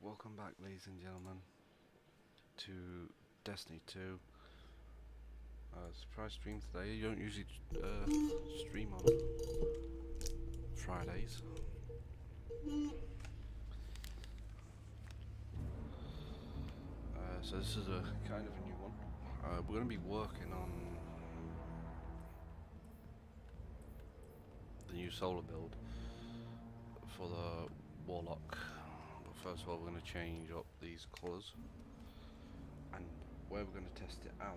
welcome back, ladies and gentlemen, to Destiny 2. Surprise stream today. You don't usually stream on Fridays. So this is a kind of a new one. We're going to be working on the new solar build for the Warlock. But first of all, we're going to change up these colours, and where we're going to test it out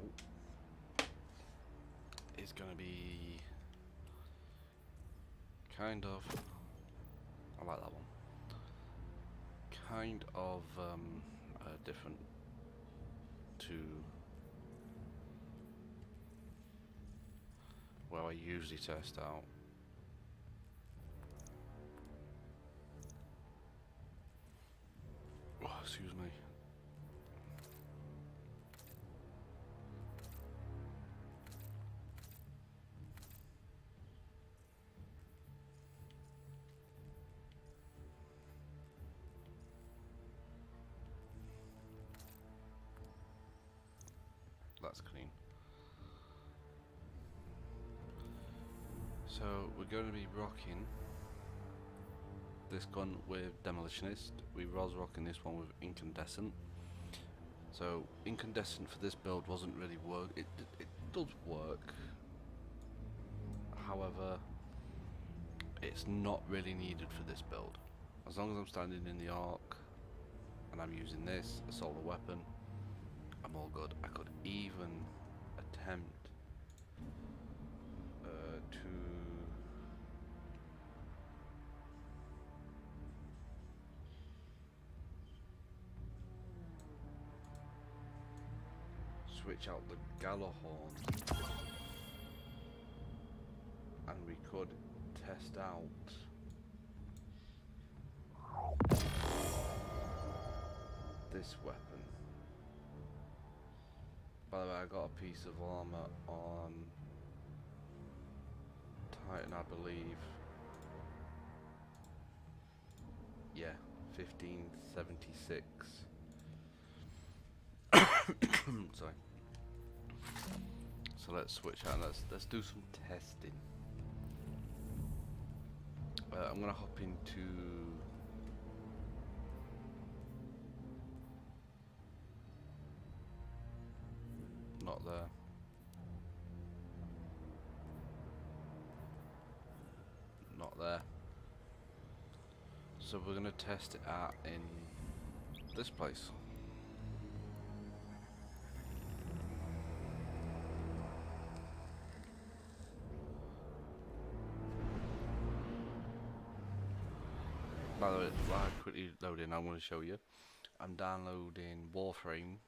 is going to be kind of, I like that one, kind of different to where I usually test out. Oh, excuse me. That's clean. So we're going to be rocking this gun with Demolitionist. We was rocking this one with Incandescent. So Incandescent for this build wasn't really work. It does work. However, it's not really needed for this build. As long as I'm standing in the arc and I'm using this, a solar weapon, I'm all good. I could even attempt to switch out the Gallahorn, and we could test out this weapon. By the way, I got a piece of armor on Titan, I believe. Yeah, 1576. Sorry. So let's switch out. Let's do some testing. I'm gonna hop into not there. Not there. So we're gonna test it out in this place. By the way, while I quickly load in, I'm going to show you. I'm downloading Warframe.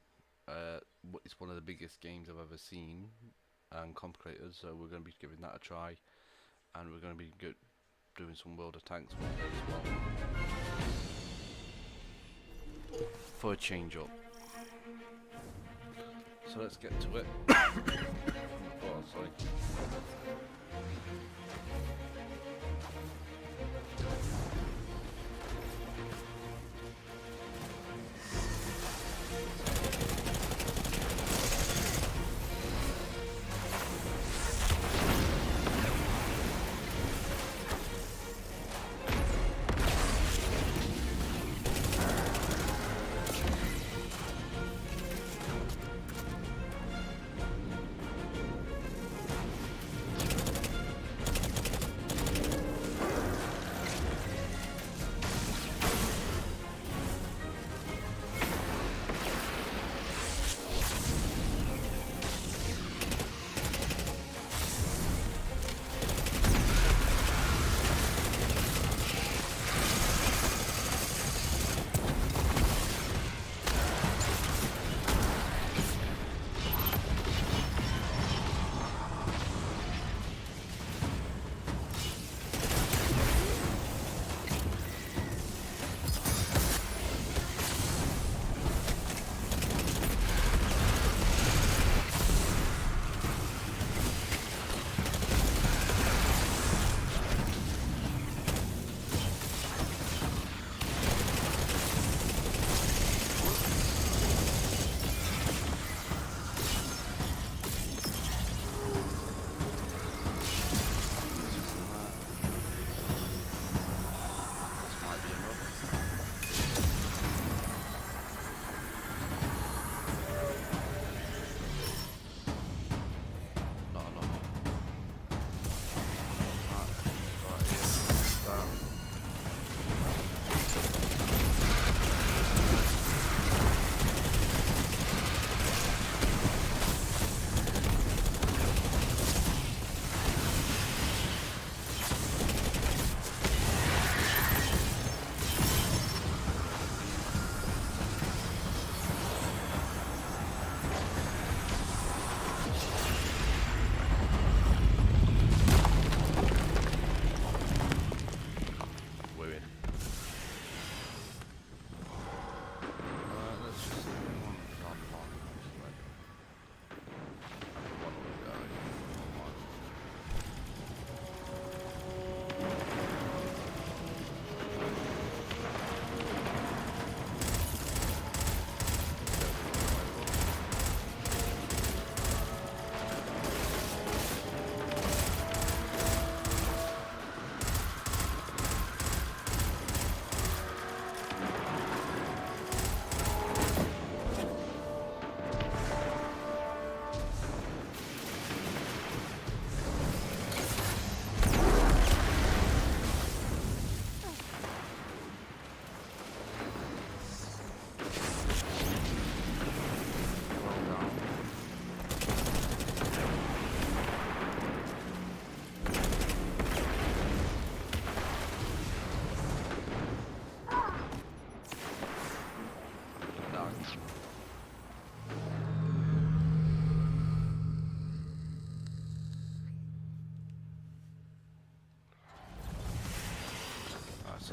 It's one of the biggest games I've ever seen and complicated, so we're going to be giving that a try, and we're going to be doing some World of Tanks one day as well for a change up. So let's get to it. Oh, sorry.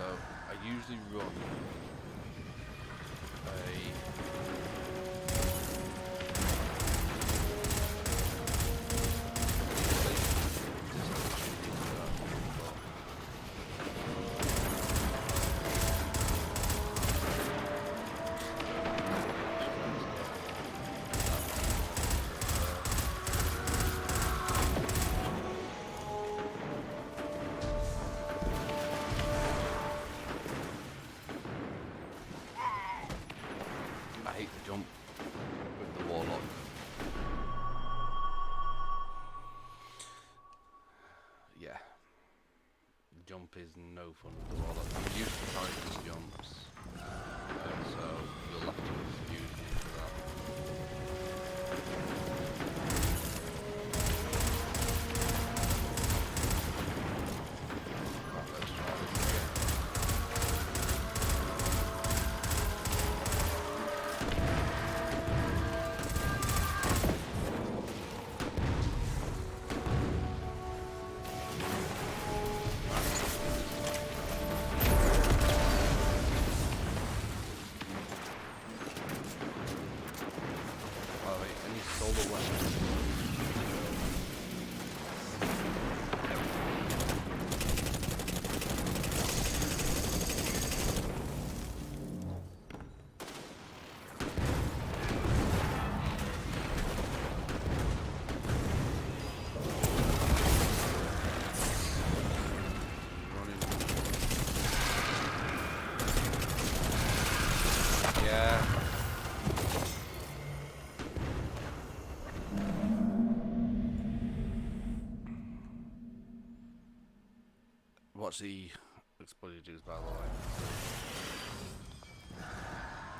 So I usually run I hate to jump with the warlock. Yeah. Jump is no fun with the warlock. I'm used to targeting jumps. So you'll have to excuse me for that. Right, let's try this again. Any solo weapons? Yeah. Watch the explosives, by the way.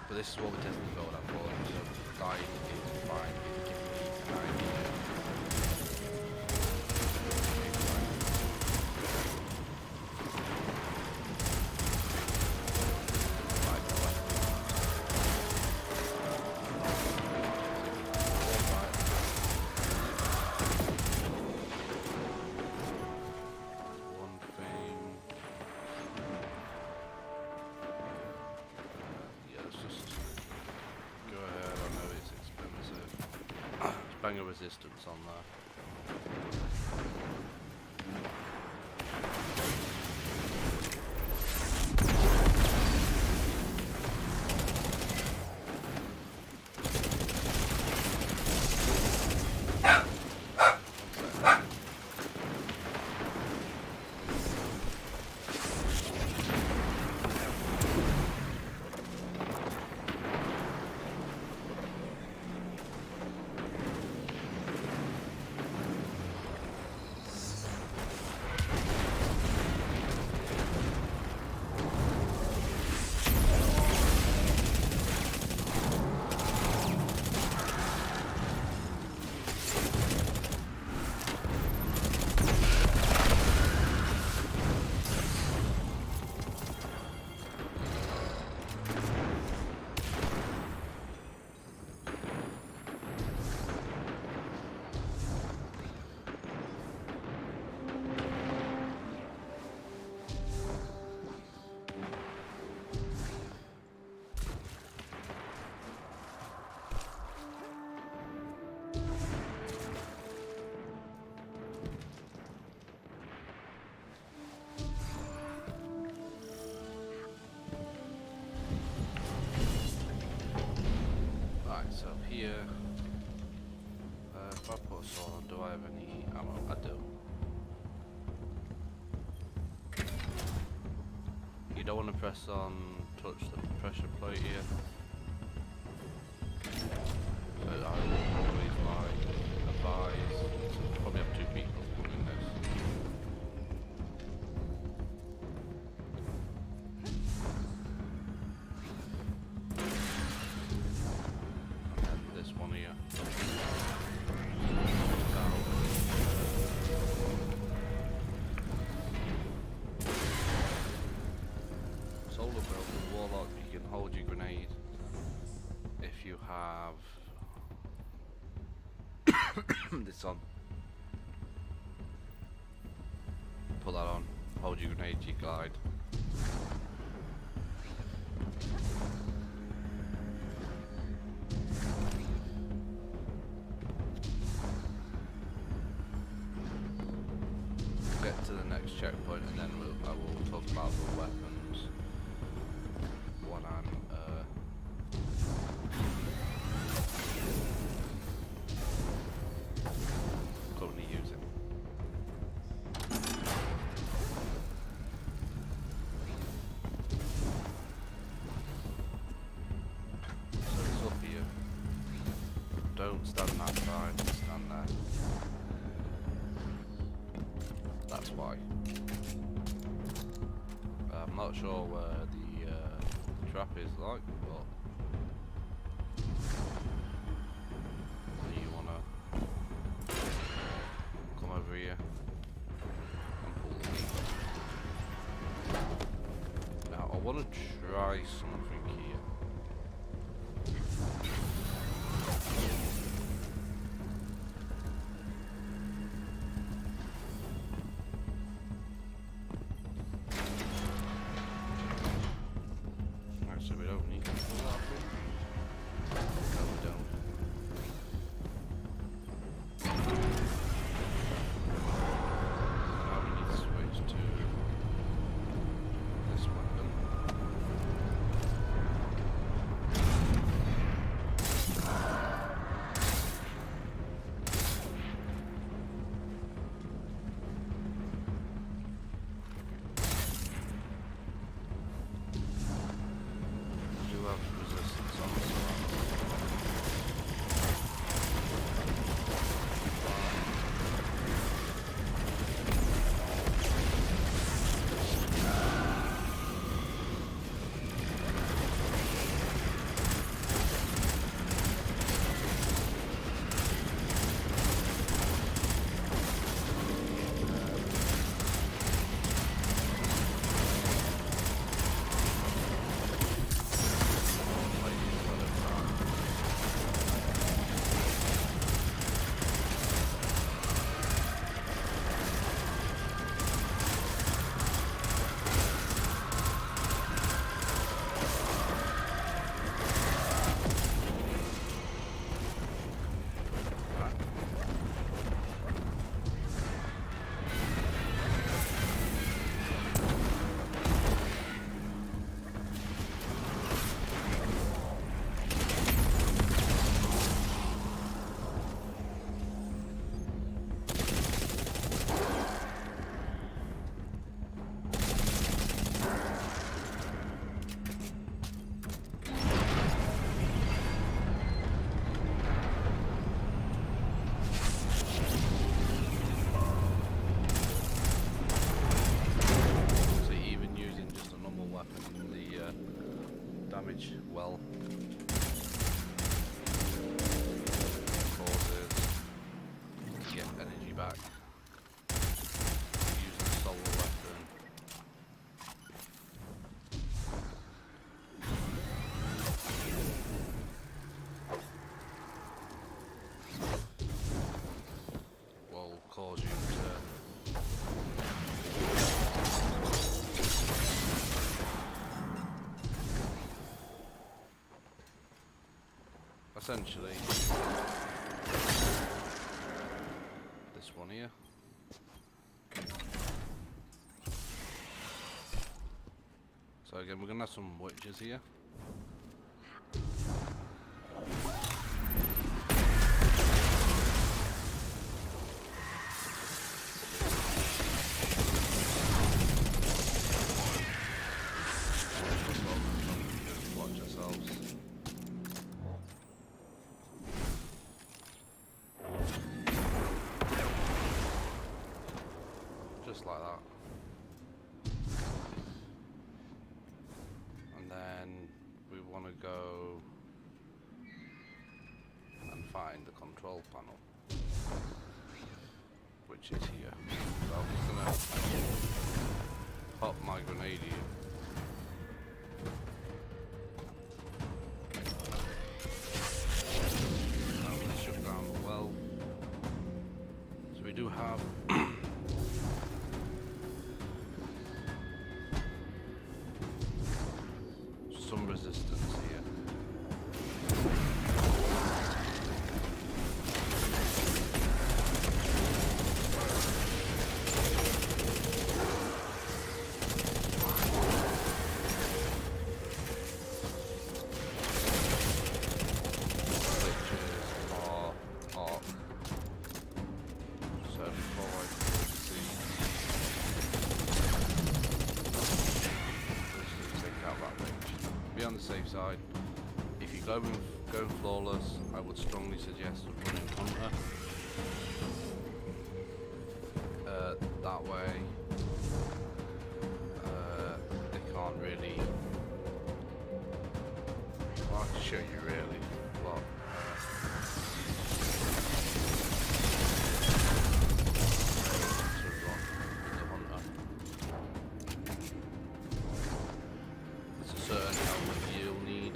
But this is what we're testing the build up for. So guide is fine. It's giving me an idea. Banger resistance on there. So here, if I put a sword on, do I have any ammo? I do. You don't want to press on, touch the pressure plate here. So I will always advise, so probably have two people doing this. Warlock, you can hold your grenade if you have this on. Put that on, hold your grenade, you glide. Get to the next checkpoint and then I will talk about the weapons. What I'm currently using. So it's up here. Don't stand that side, stand there. That's why. I'm not sure where the trap is like, but you wanna come over here and pull the lever. Now I wanna try something here. So we don't need to pull that through. No, we don't. Now we need to switch to this weapon. Resistance on this one. Damage well causes to get energy back using a solo weapon. Will cause you to essentially this one here. So again, we're gonna have some witches here. Watch ourselves. Just like that. And then we want to go and find the control panel, which is here. So I'm just gonna pop my grenade here. I'm gonna shut down the well. So we do have for some resistance here. On the safe side, if you go flawless, I would strongly suggest running Hunter. That way, they can't really. Well, I can show you really, but. Certain helmet you'll need.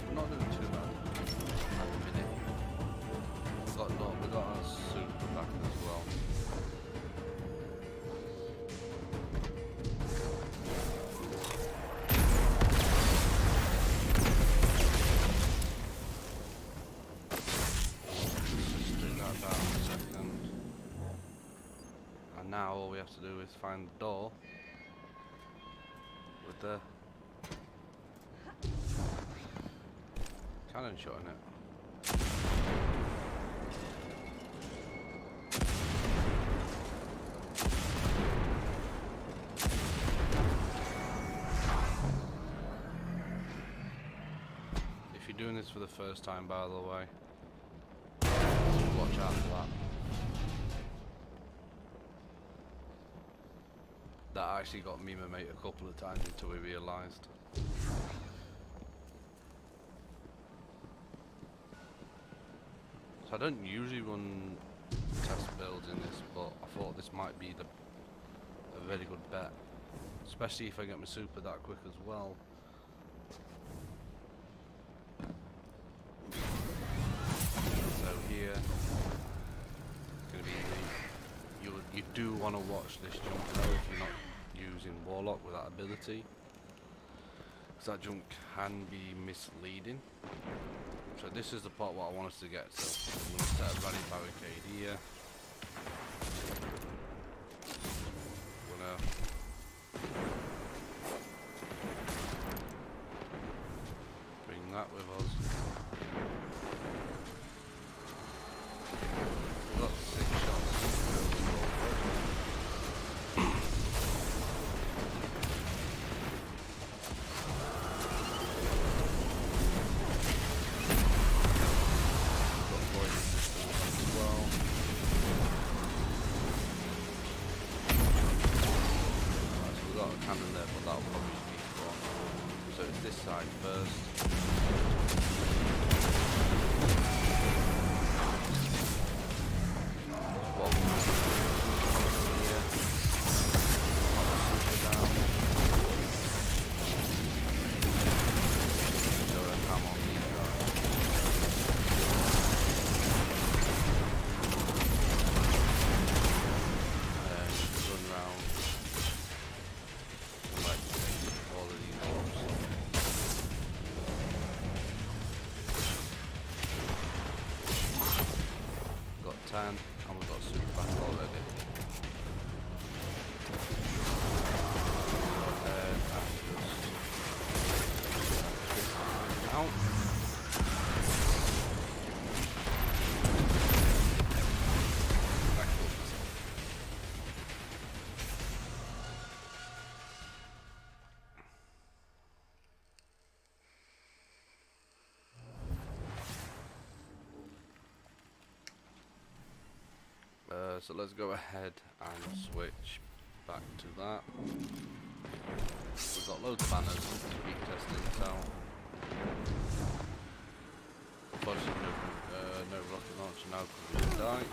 I'm not doing too bad at the minute. We got a super back as well. Just do that down a second. And now all we have to do is find the door with the cannon shot in it. If you're doing this for the first time, by the way, watch out for that. That actually got me and my mate a couple of times until we realised. So I don't usually run test builds in this, but I thought this might be a very good bet, especially if I get my super that quick as well. So here, it's going to be you do want to watch this jump though if you're not using Warlock with that ability, because that jump can be misleading. So this is the part what I want us to get. So I'm going to set a rally barricade here. I'm going to bring that with us. We've got 6 shots. Cannon there, but that'll probably be fun. So it's this side first. And we've got super back already. Out. So let's go ahead and switch back to that. We've got loads of banners to be testing this out. Unfortunately, no rocket launcher now because we die.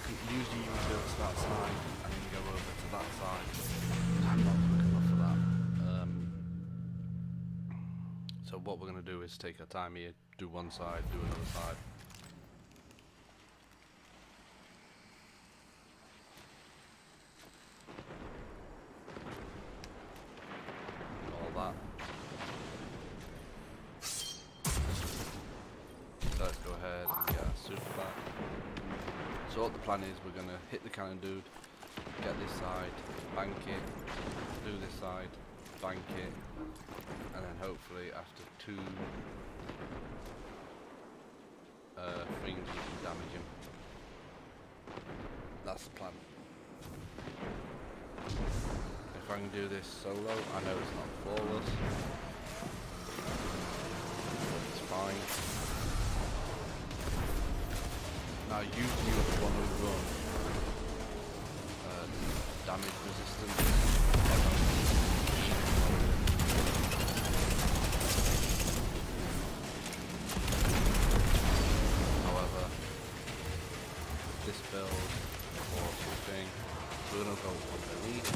can usually you go to that side and then go over to that side. I'm not quick enough for that. So what we're going to do is take our time here, do one side, do another side. All that. So let's go ahead and get our super back. So what the plan is, we're going to hit the cannon dude, get this side, bank it, do this side, bank it, and then hopefully after 2 things we can damage him. That's the plan. If I can do this solo, I know it's not flawless, but it's fine. Now usually with one we run damage resistance. However, this build or something, we're gonna go underneath.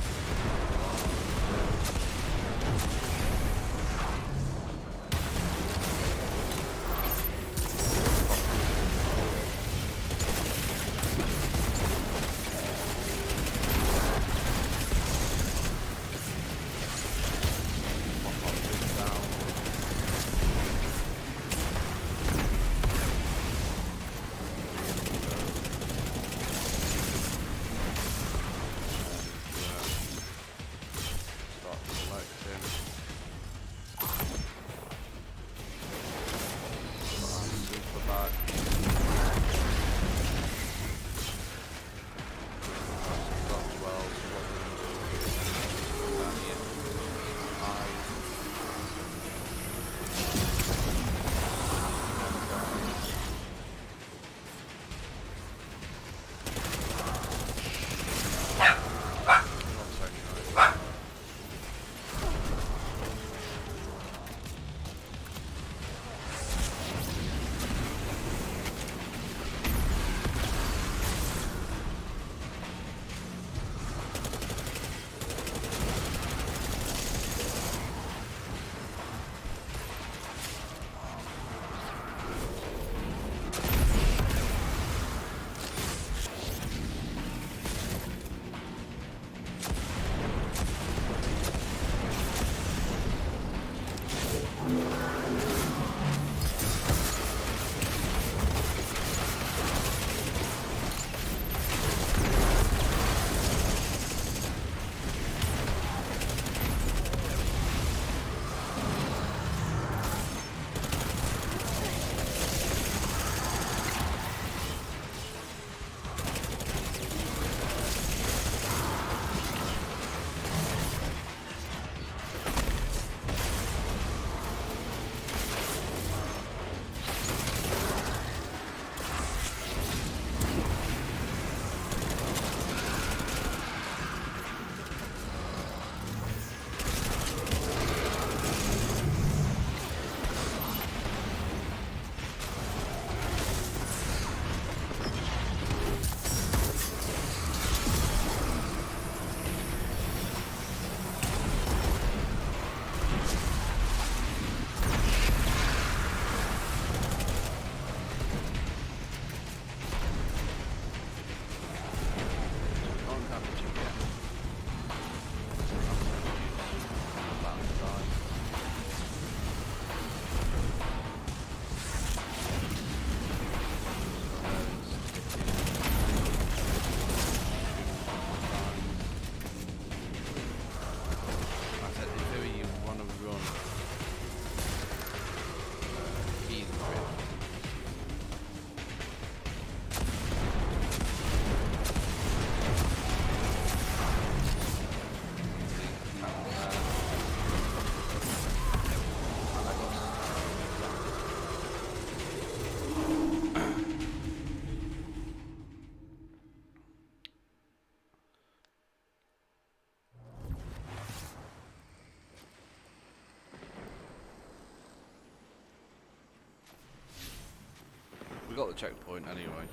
got the checkpoint anyway.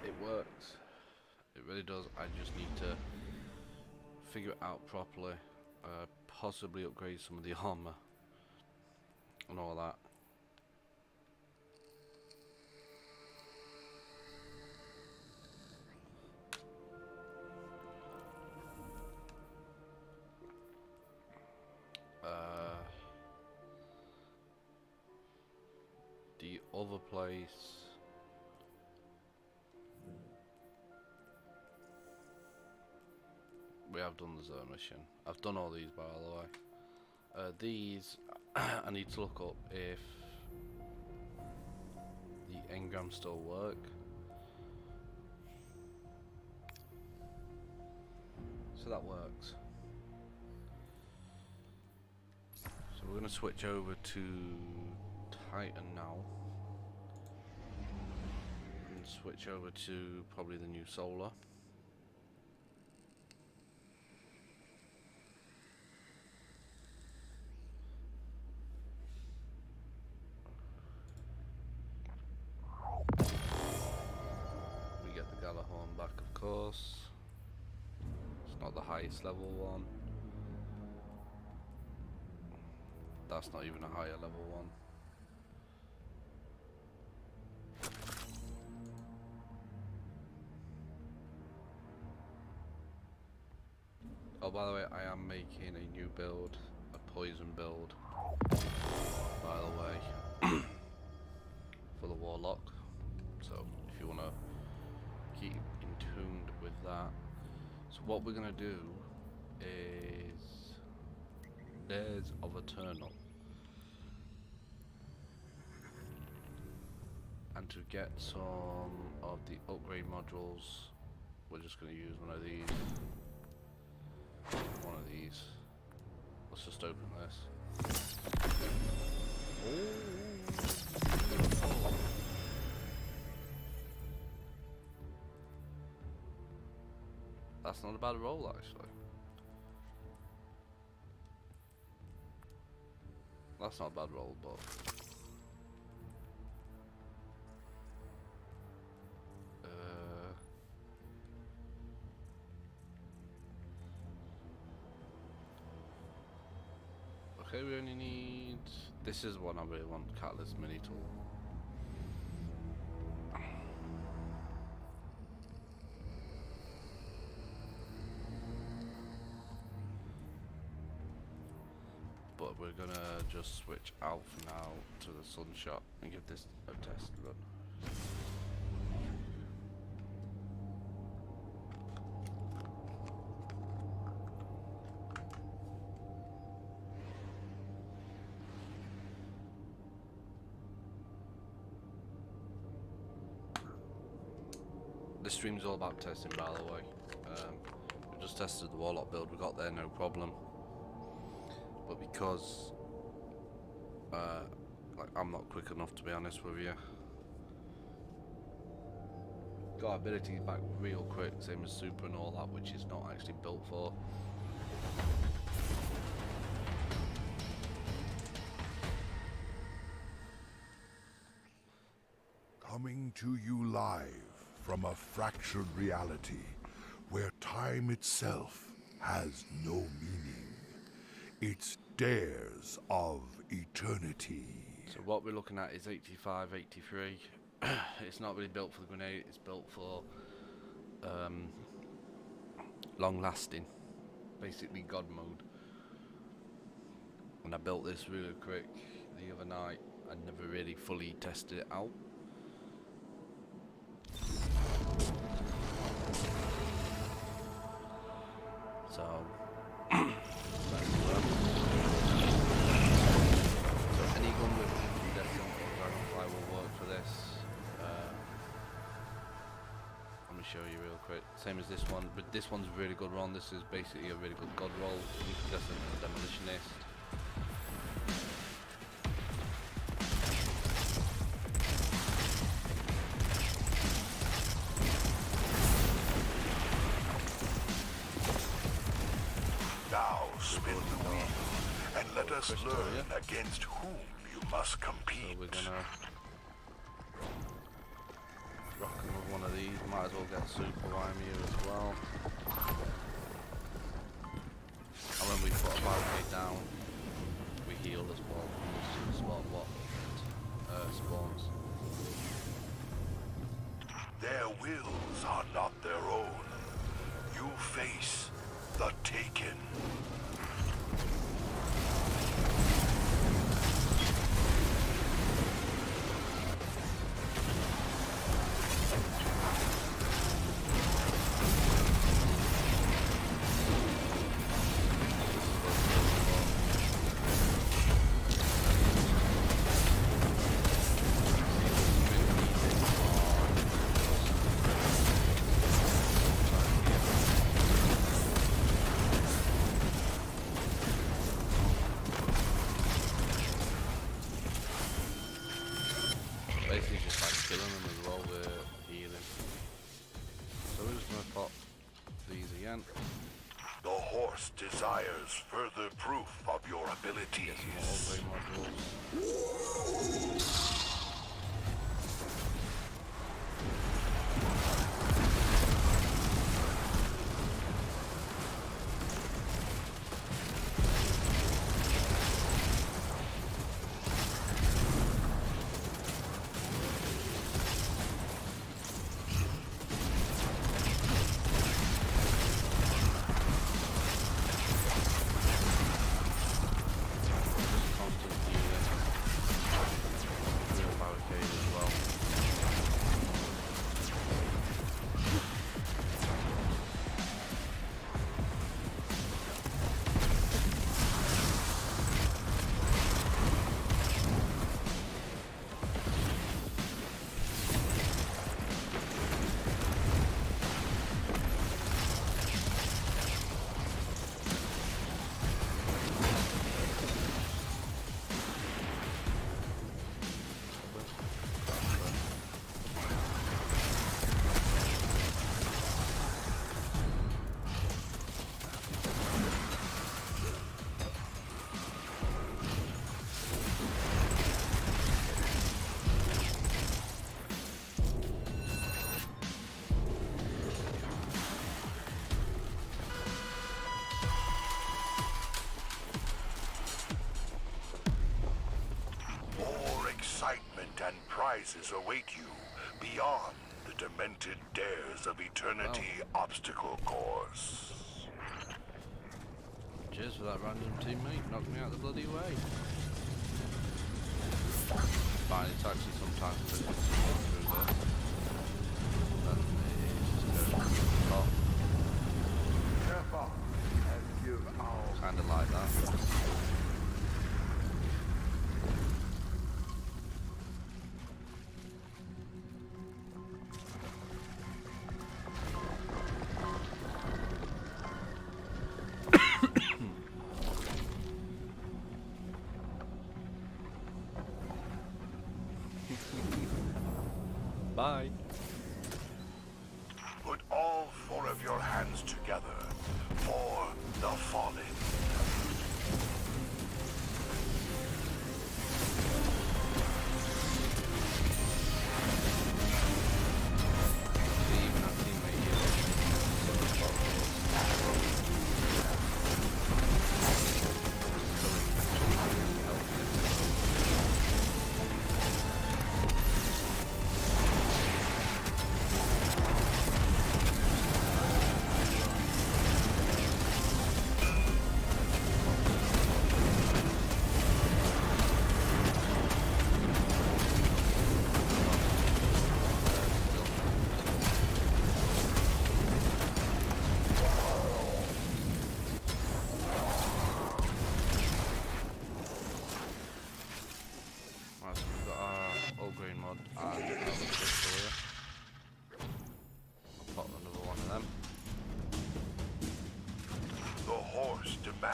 It works. really does. I just need to figure it out properly. Possibly upgrade some of the armor and all that. The other place. We have done the zone mission. I've done all these by the way. These I need to look up if the engrams still work. So that works. So we're going to switch over to Titan now. And switch over to probably the new Solar. We get the Galahorn back, of course. It's not the highest level one. That's not even a higher level one. Oh, by the way, I am making a new build, a poison build, by the way, for the Warlock. So, if you want to keep in tuned with that. So what we're going to do is Days of Eternal. And to get some of the upgrade modules, we're just going to use one of these. Let's just open this. Oh. That's not a bad roll, actually. That's not a bad roll, but okay, we only need... This is one I really want, Catalyst Mini Tool. But we're gonna just switch out for now to the Sunshot and give this a test run. This stream's all about testing, by the way. We just tested the Warlock build, we got there no problem. But because like I'm not quick enough, to be honest with you. Got abilities back real quick, same as Super and all that, which is not actually built for. Coming to you live from a fractured reality where time itself has no meaning. It's Dares of Eternity. So what we're looking at is 85, 83. It's not really built for the grenade, it's built for long lasting. Basically God mode. And I built this really quick the other night. I never really fully tested it out. So, any gun with incandescent or dragonfly will work for this. Let me show you real quick. Same as this one, but this one's a really good run. This is basically a really good god roll. Incandescent and demolitionist. Spin the wheel and let us learn against whom you must compete. So we're gonna rock another one of these. Might as well get super while I'm here as well. And when we put a barricade down, we heal as well from the spot what spawns. Their wills are not their own. You face the Taken. Basically just like killing them as well with healing. So we're just gonna pop these again. The horse desires further proof of your abilities. Get some more upgrade modules. And prizes await you beyond the demented dares of eternity obstacle course. Cheers for that random teammate, knocked me out the bloody way. Fine, it's actually sometimes a bit difficult through this. Then it just goes to the top. Careful and give out. Kinda like that. Bye. Put all four of your hands together for the fallen. Even our teammate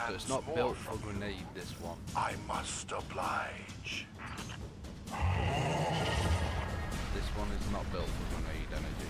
So it's not built for grenade, this one. I must oblige. This one is not built for grenade energy.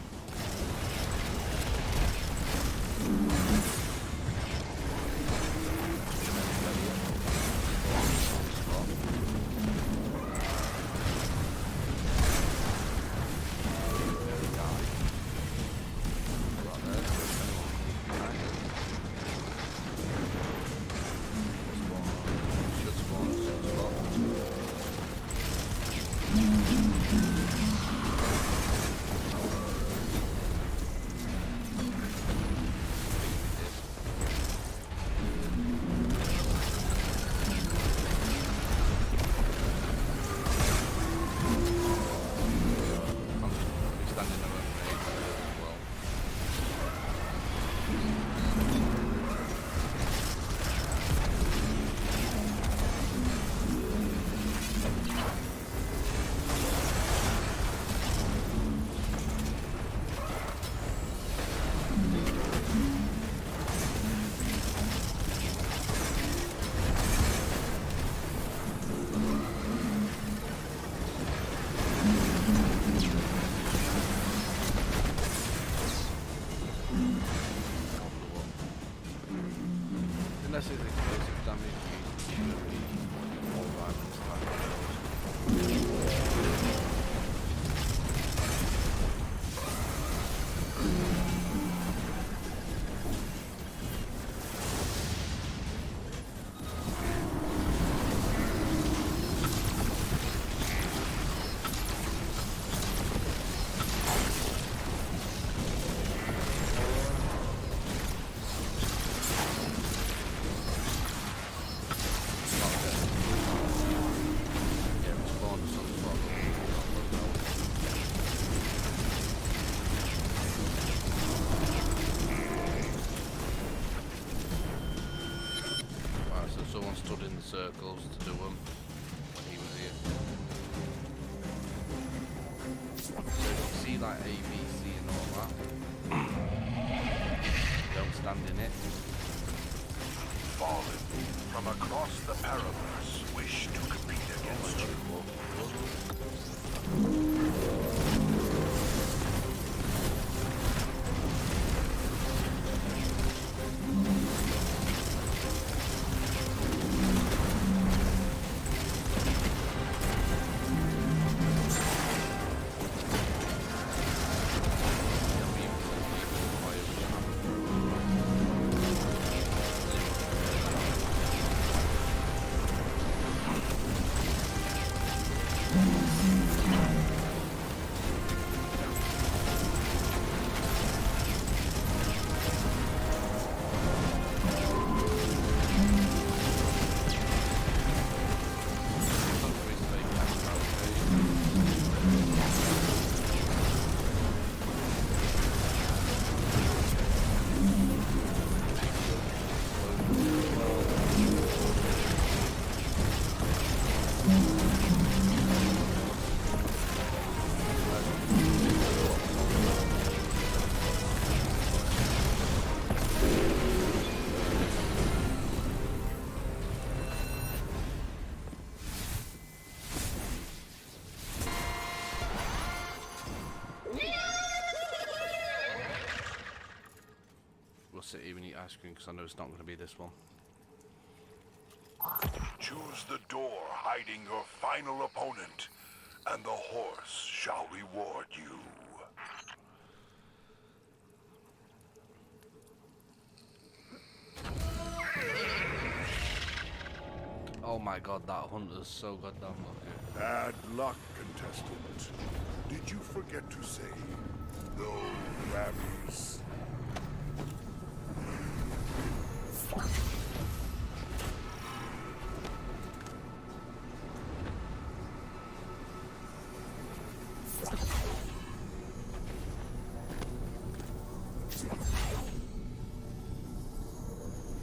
Unless it's explosive damage, you should be alright with someone stood in the circles to do them when he was here. So if you see like A, B, C and all that, don't stand in it. Fallen from across the Paraverse wish to compete against you. Sit here and eat ice cream because I know it's not going to be this one. Choose the door hiding your final opponent, and the horse shall reward you. Oh my god, that hunter's so goddamn lucky. Bad luck, contestant. Did you forget to say, no rabbies?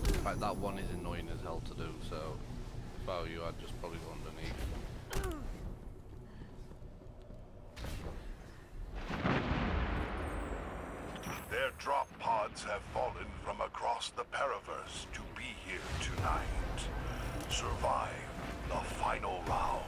In fact, that one is annoying as hell to do, so if I were you, I'd just probably go underneath. Their drop pods have fallen from across the Paraverse to be here tonight. Survive the final round.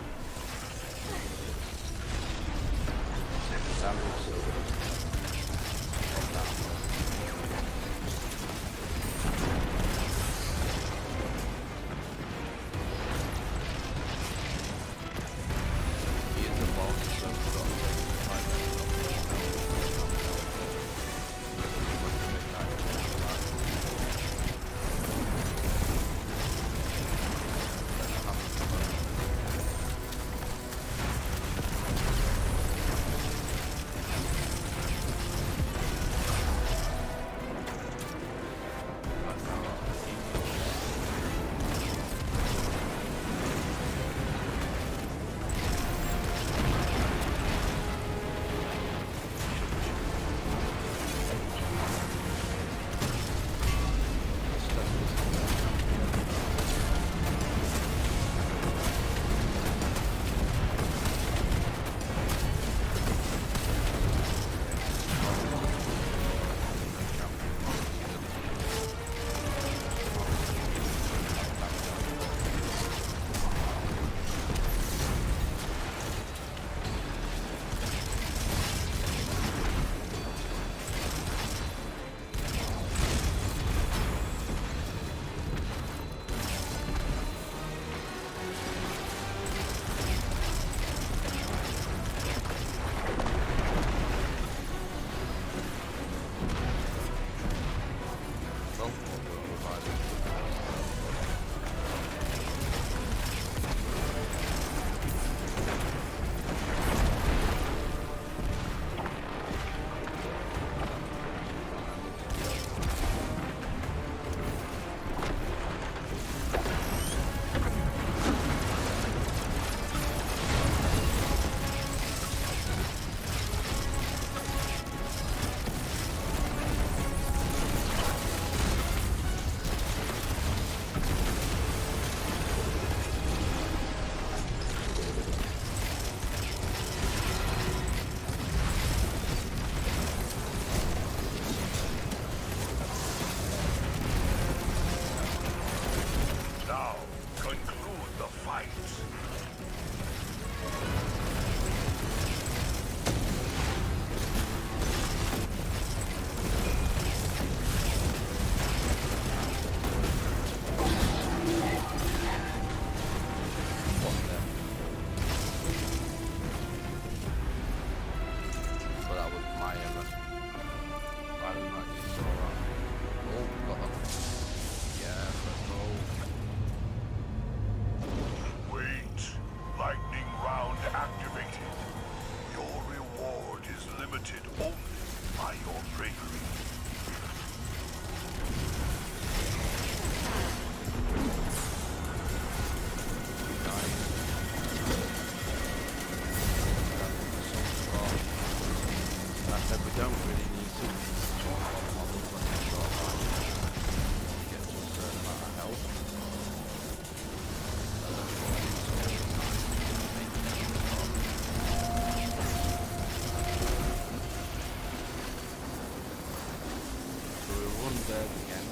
birds again.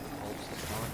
The pulse this time.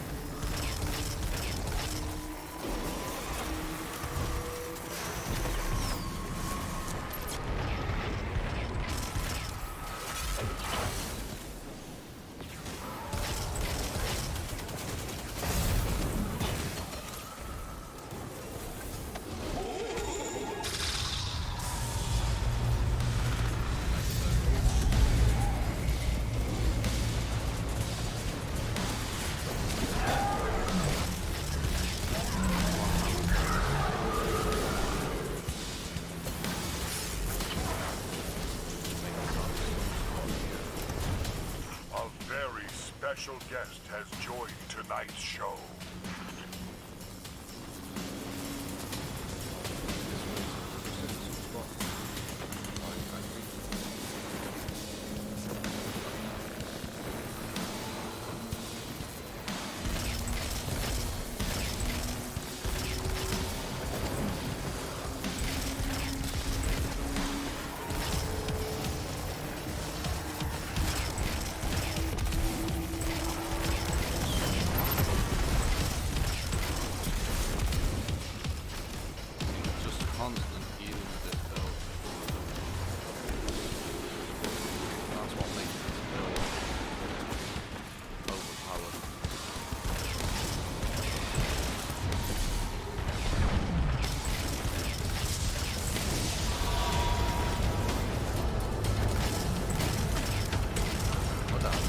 A very special guest has joined tonight's show. Just constant healing with this build. That's what makes this build overpowered. What that?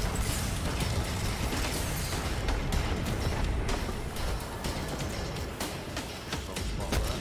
Some spot there.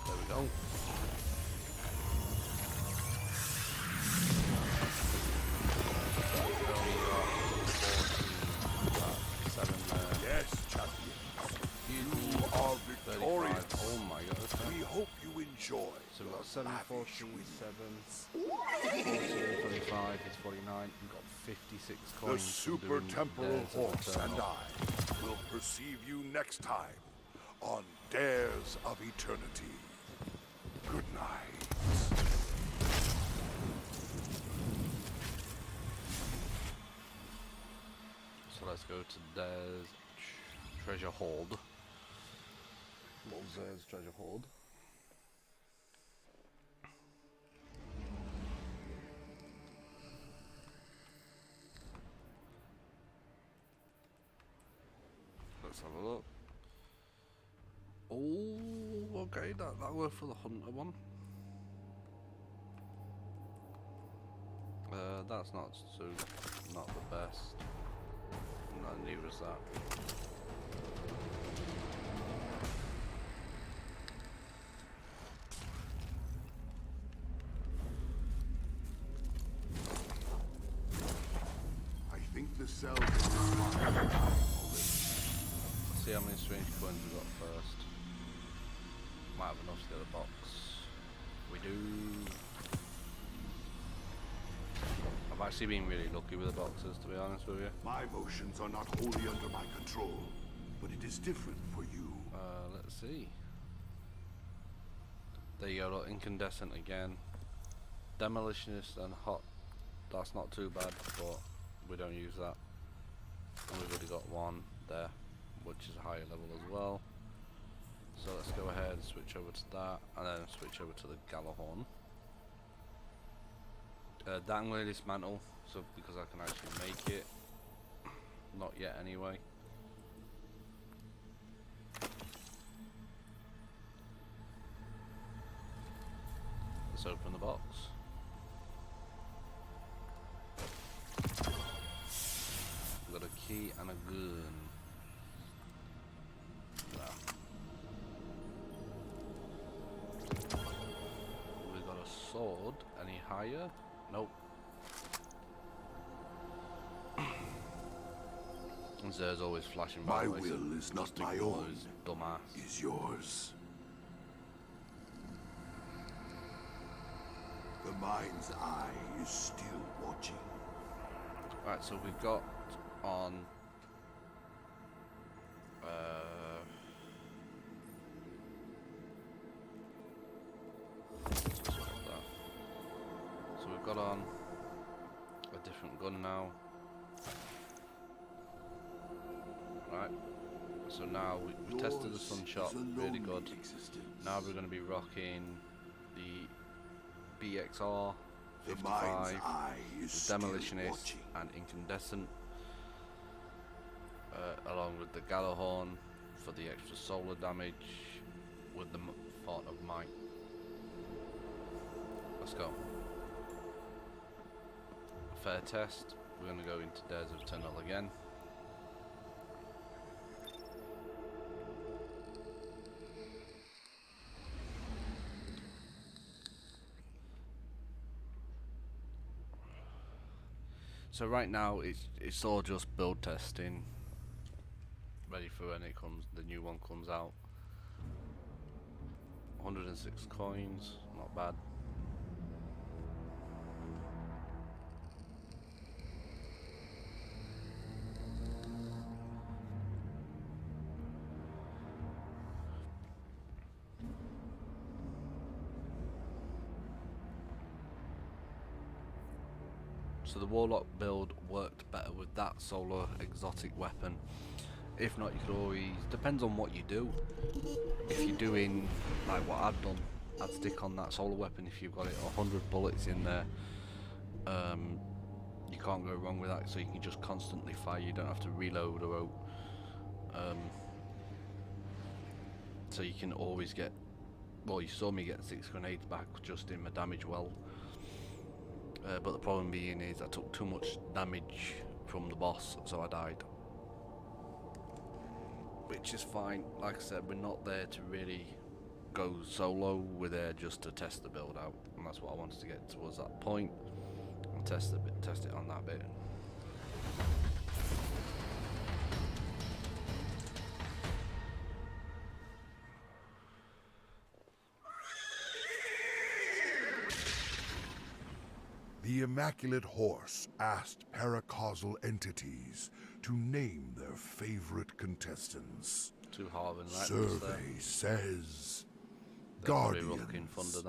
There we go. Yes, champions. You are victorious. Oh my god, that's We hope you enjoy. so we've got 7, lavish 14, win. 7, 14, 25, it's 49, we've got 56 The coins. Super from doing Temporal Dares of Horse and Eternal. I will perceive you next time on Dares of Eternity. Good night. So let's go to Dares Treasure Hoard. Dares Treasure Hoard. Let's have a look. Oh, okay, that worked for the Hunter one. That's not the best. No, neither is that. I think the cells in this box. See how many strange coins we got first. Might have enough to get a box. We do. I've actually been really lucky with the boxes, to be honest with you. My motions are not wholly under my control, but it is different for you. Let's see. There you go, look, incandescent again. Demolitionist and hot. That's not too bad, but we don't use that. And we've already got one there, which is a higher level as well. So let's go ahead and switch over to that, and then switch over to the Galahorn. That I'm going to dismantle, so because I can actually make it. Not yet, anyway. Let's open the box. We've got a key and a gun. We got a sword. Any higher? Nope. There's always flashing by. My will is not my own. Dumbass. Is yours. The mind's eye is still watching. Right, so we've got on so we've got on a different gun now. Right, so now we tested the Sunshot, really good. Now we're going to be rocking the BXR 55, the Demolitionist and Incandescent, along with the Galahorn for the extra solar damage with the Fort of Might. Let's go. Fair test. We're going to go into Dares of Tunnel again. So right now it's all just build testing, ready for when the new one comes out. 106 coins, not bad. So the Warlock build worked better with that solar exotic weapon. If not, you could always, depends on what you do. If you're doing like what I've done, I'd stick on that solar weapon if you've got it 100 bullets in there. You can't go wrong with that, so you can just constantly fire, you don't have to reload or so you can always get, well, you saw me get 6 grenades back just in my damage well. But the problem being is I took too much damage from the boss, so I died. Which is fine. Like I said, we're not there to really go solo, we're there just to test the build out, and that's what I wanted to get towards that point and test it on that bit. The Immaculate Horse asked paracausal entities to name their favorite contestants. Too hard and right. Survey says Guardians Guardians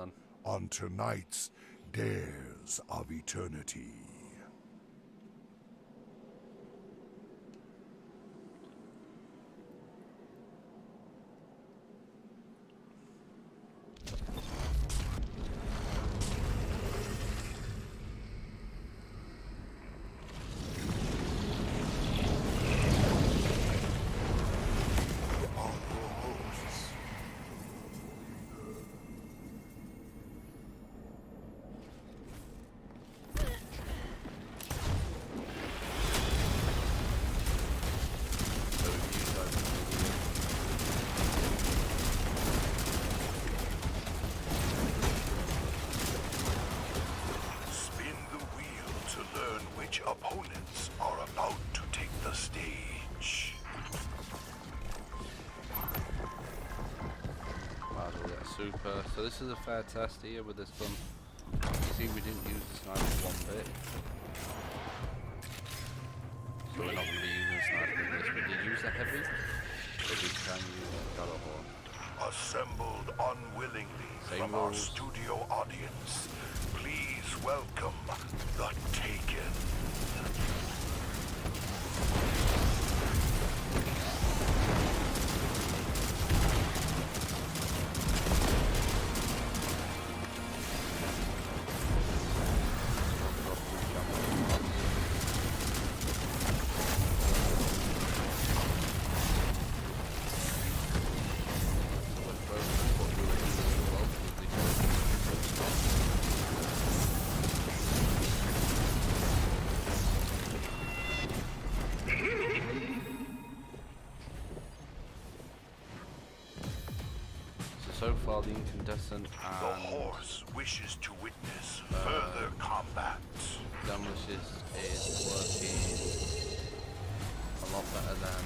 on tonight's Dares of Eternity. Opponents are about to take the stage. Might as well get a super. So this is a fair test here with this gun. You see, we didn't use the sniper one bit, so we're not going to be using the sniper in this. We did use the heavy, but we can use the Galahorn. Assembled unwillingly from our studio audience, please welcome the Taken. so far the incandescent The and horse wishes to witness further combat. demolishes is working a lot better than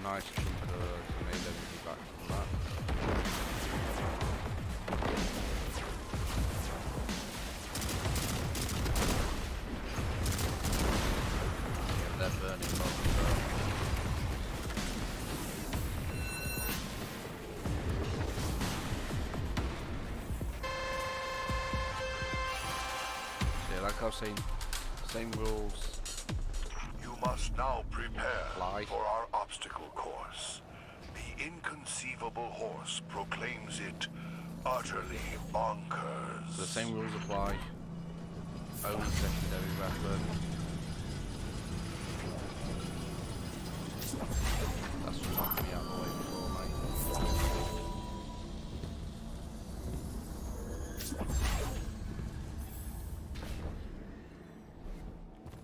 nice chunk of grenade energy back from that. Yeah, they're burning low, so yeah, like I was saying, same rules. You must now prepare Apply. for our obstacle course. The inconceivable horse proclaims it utterly bonkers. So the same rules apply. Own secondary weapon. That's just knocking me out of the way before, mate.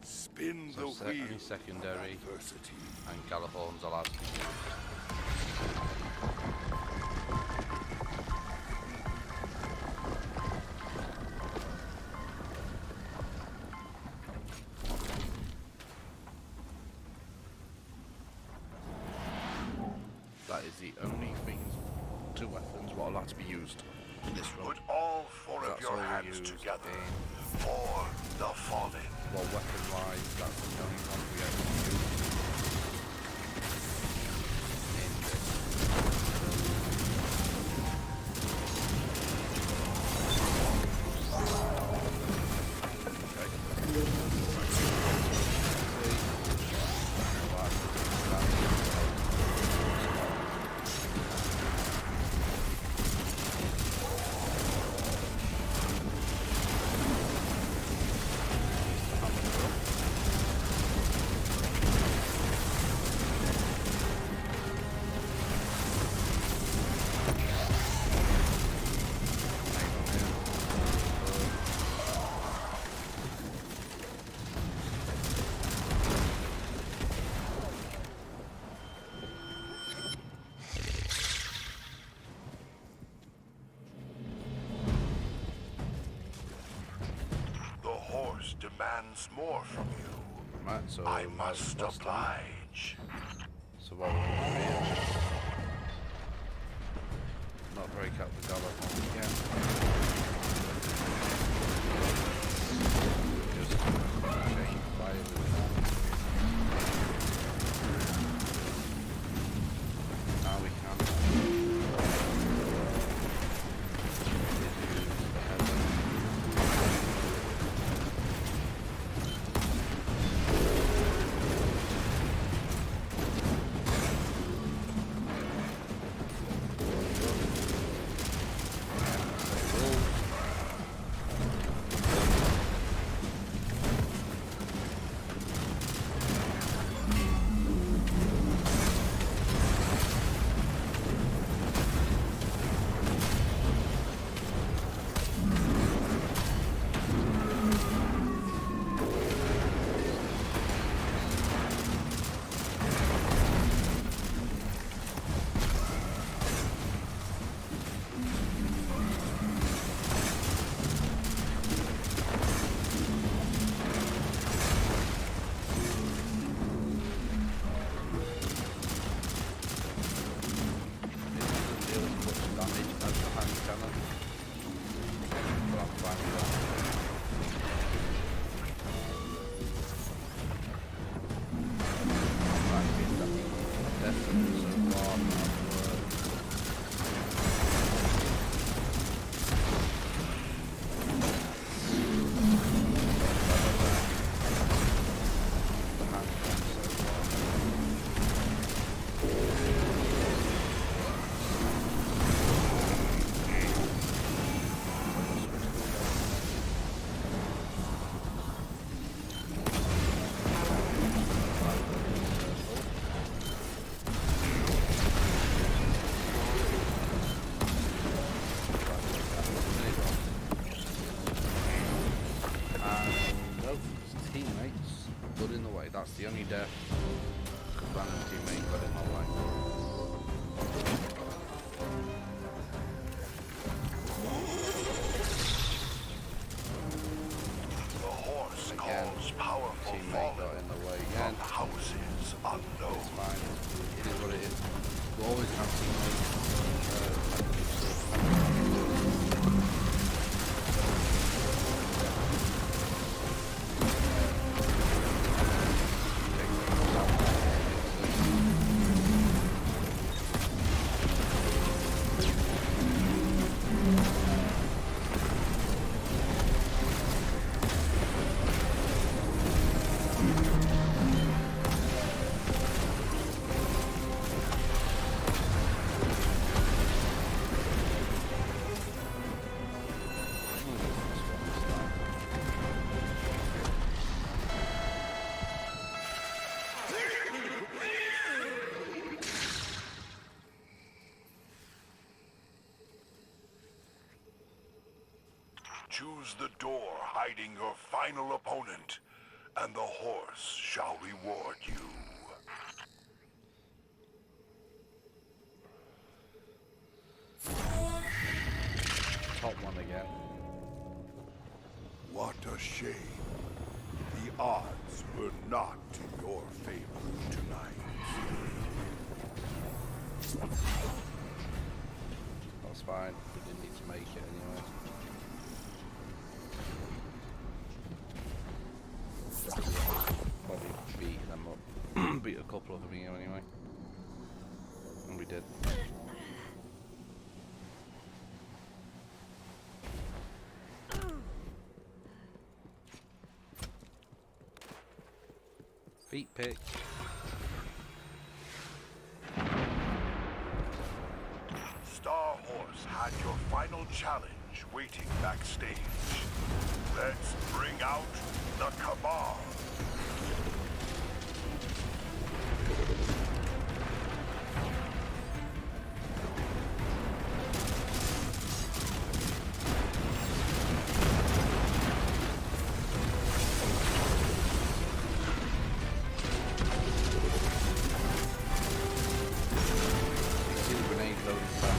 Spin So the wheel. any secondary Adversity. and Galahorn's allowed to be used. That is the only things, two weapons, what are allowed to be used in this run. Put all four of That's your all we hands used together in, for the fallen. well, weapon wise, that's the only one we ever used in this. The horse demands more from you. Right, so I now must what's that? oblige. So what we're going to do here, not break up the Galahorn again. Just chain fire with that. Now we can use the heaven. That's the only death. Random teammate got in my line. The horse Again, calls powerful teammate got in the way again. from houses unknown. It's fine. It is what it is. We'll always have teammates. Choose the door hiding your final opponent, and the horse shall reward you. Top one again. What a shame. The odds were not in your favor tonight. That's fine. We didn't need to make it anyway. Probably beat them up. Beat a couple of them here anyway. And we did. Feet pick. Star Horse had your final challenge waiting backstage. Let's bring out the Cabal. See the grenade loaded back.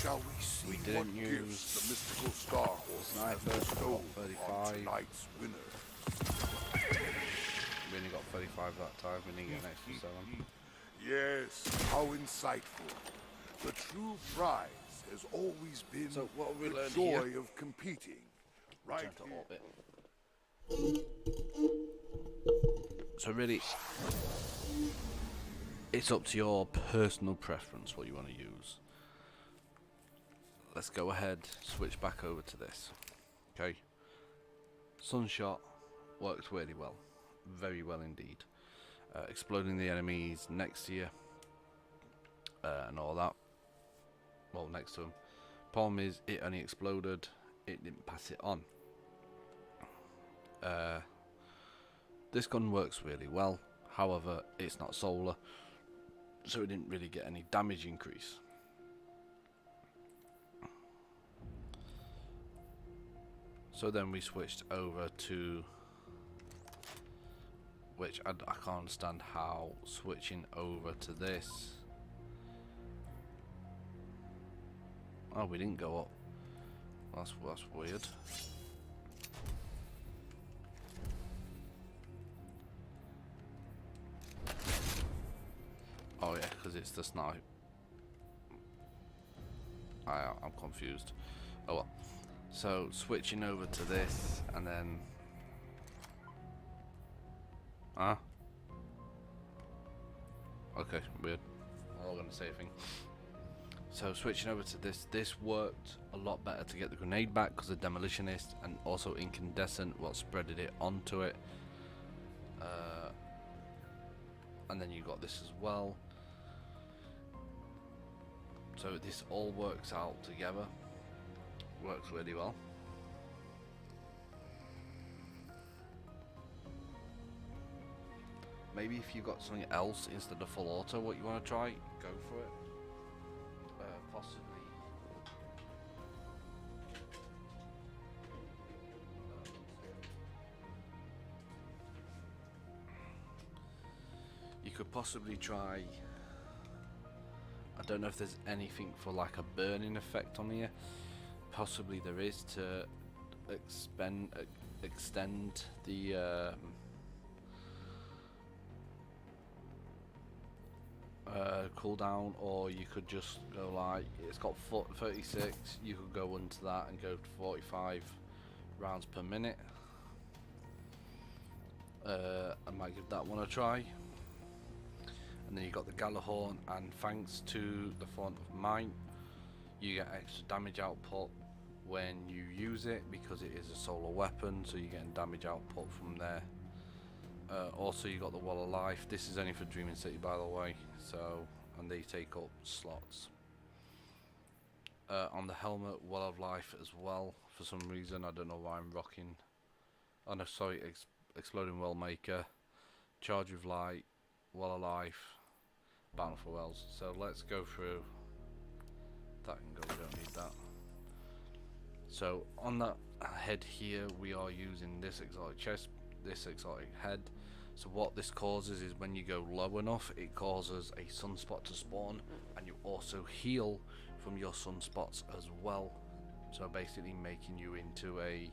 Shall we see We what didn't gifts use the mystical Star Horse has sniper, bestowed got on 35. tonight's winner? We only got 35 that time, we didn't get an extra 7. Yes, how insightful. The true prize has always been So what have we the learned joy here? of competing. Right Turn to here. orbit. So really, it's up to your personal preference what you want to use. Let's go ahead, switch back over to this. Okay. Sunshot works really well. Very well indeed. Exploding the enemies next to you and all that. Well, next to them. Problem is, it only exploded. It didn't pass it on. This gun works really well. However, it's not solar, so it didn't really get any damage increase. So then we switched over to, which I can't understand how switching over to this. Oh, we didn't go up. That's weird. Oh yeah, because it's the snipe. I'm confused. Oh well. So switching over to this and then okay, weird. I'm not gonna say a thing. So switching over to this worked a lot better to get the grenade back because the demolitionist and also incandescent what spreaded it onto it. And then you got this as well. So this all works out together. Works really well. Maybe if you've got something else instead of full auto what you want to try, go for it. Possibly. You could possibly try. I don't know if there's anything for like a burning effect on here. Possibly there is to extend the cooldown, or you could just go like, it's got 36, you could go into that and go to 45 rounds per minute. I might give that one a try. And then you got the Galahorn, and thanks to the font of mine, you get extra damage output when you use it because it is a solar weapon, so you're getting damage output from there. Also you got the Wall of Life. This is only for Dreaming City, by the way, so, and they take up slots. On the helmet, Wall of Life as well, for some reason, I don't know why I'm rocking. Oh no, sorry, Exploding Well Maker, Charge of Light, Wall of Life, Bountiful Wells. So let's go through. That can go, we don't need that. So on that head here, we are using this exotic chest, this exotic head. So what this causes is when you go low enough, it causes a sunspot to spawn, and you also heal from your sunspots as well. So basically making you into a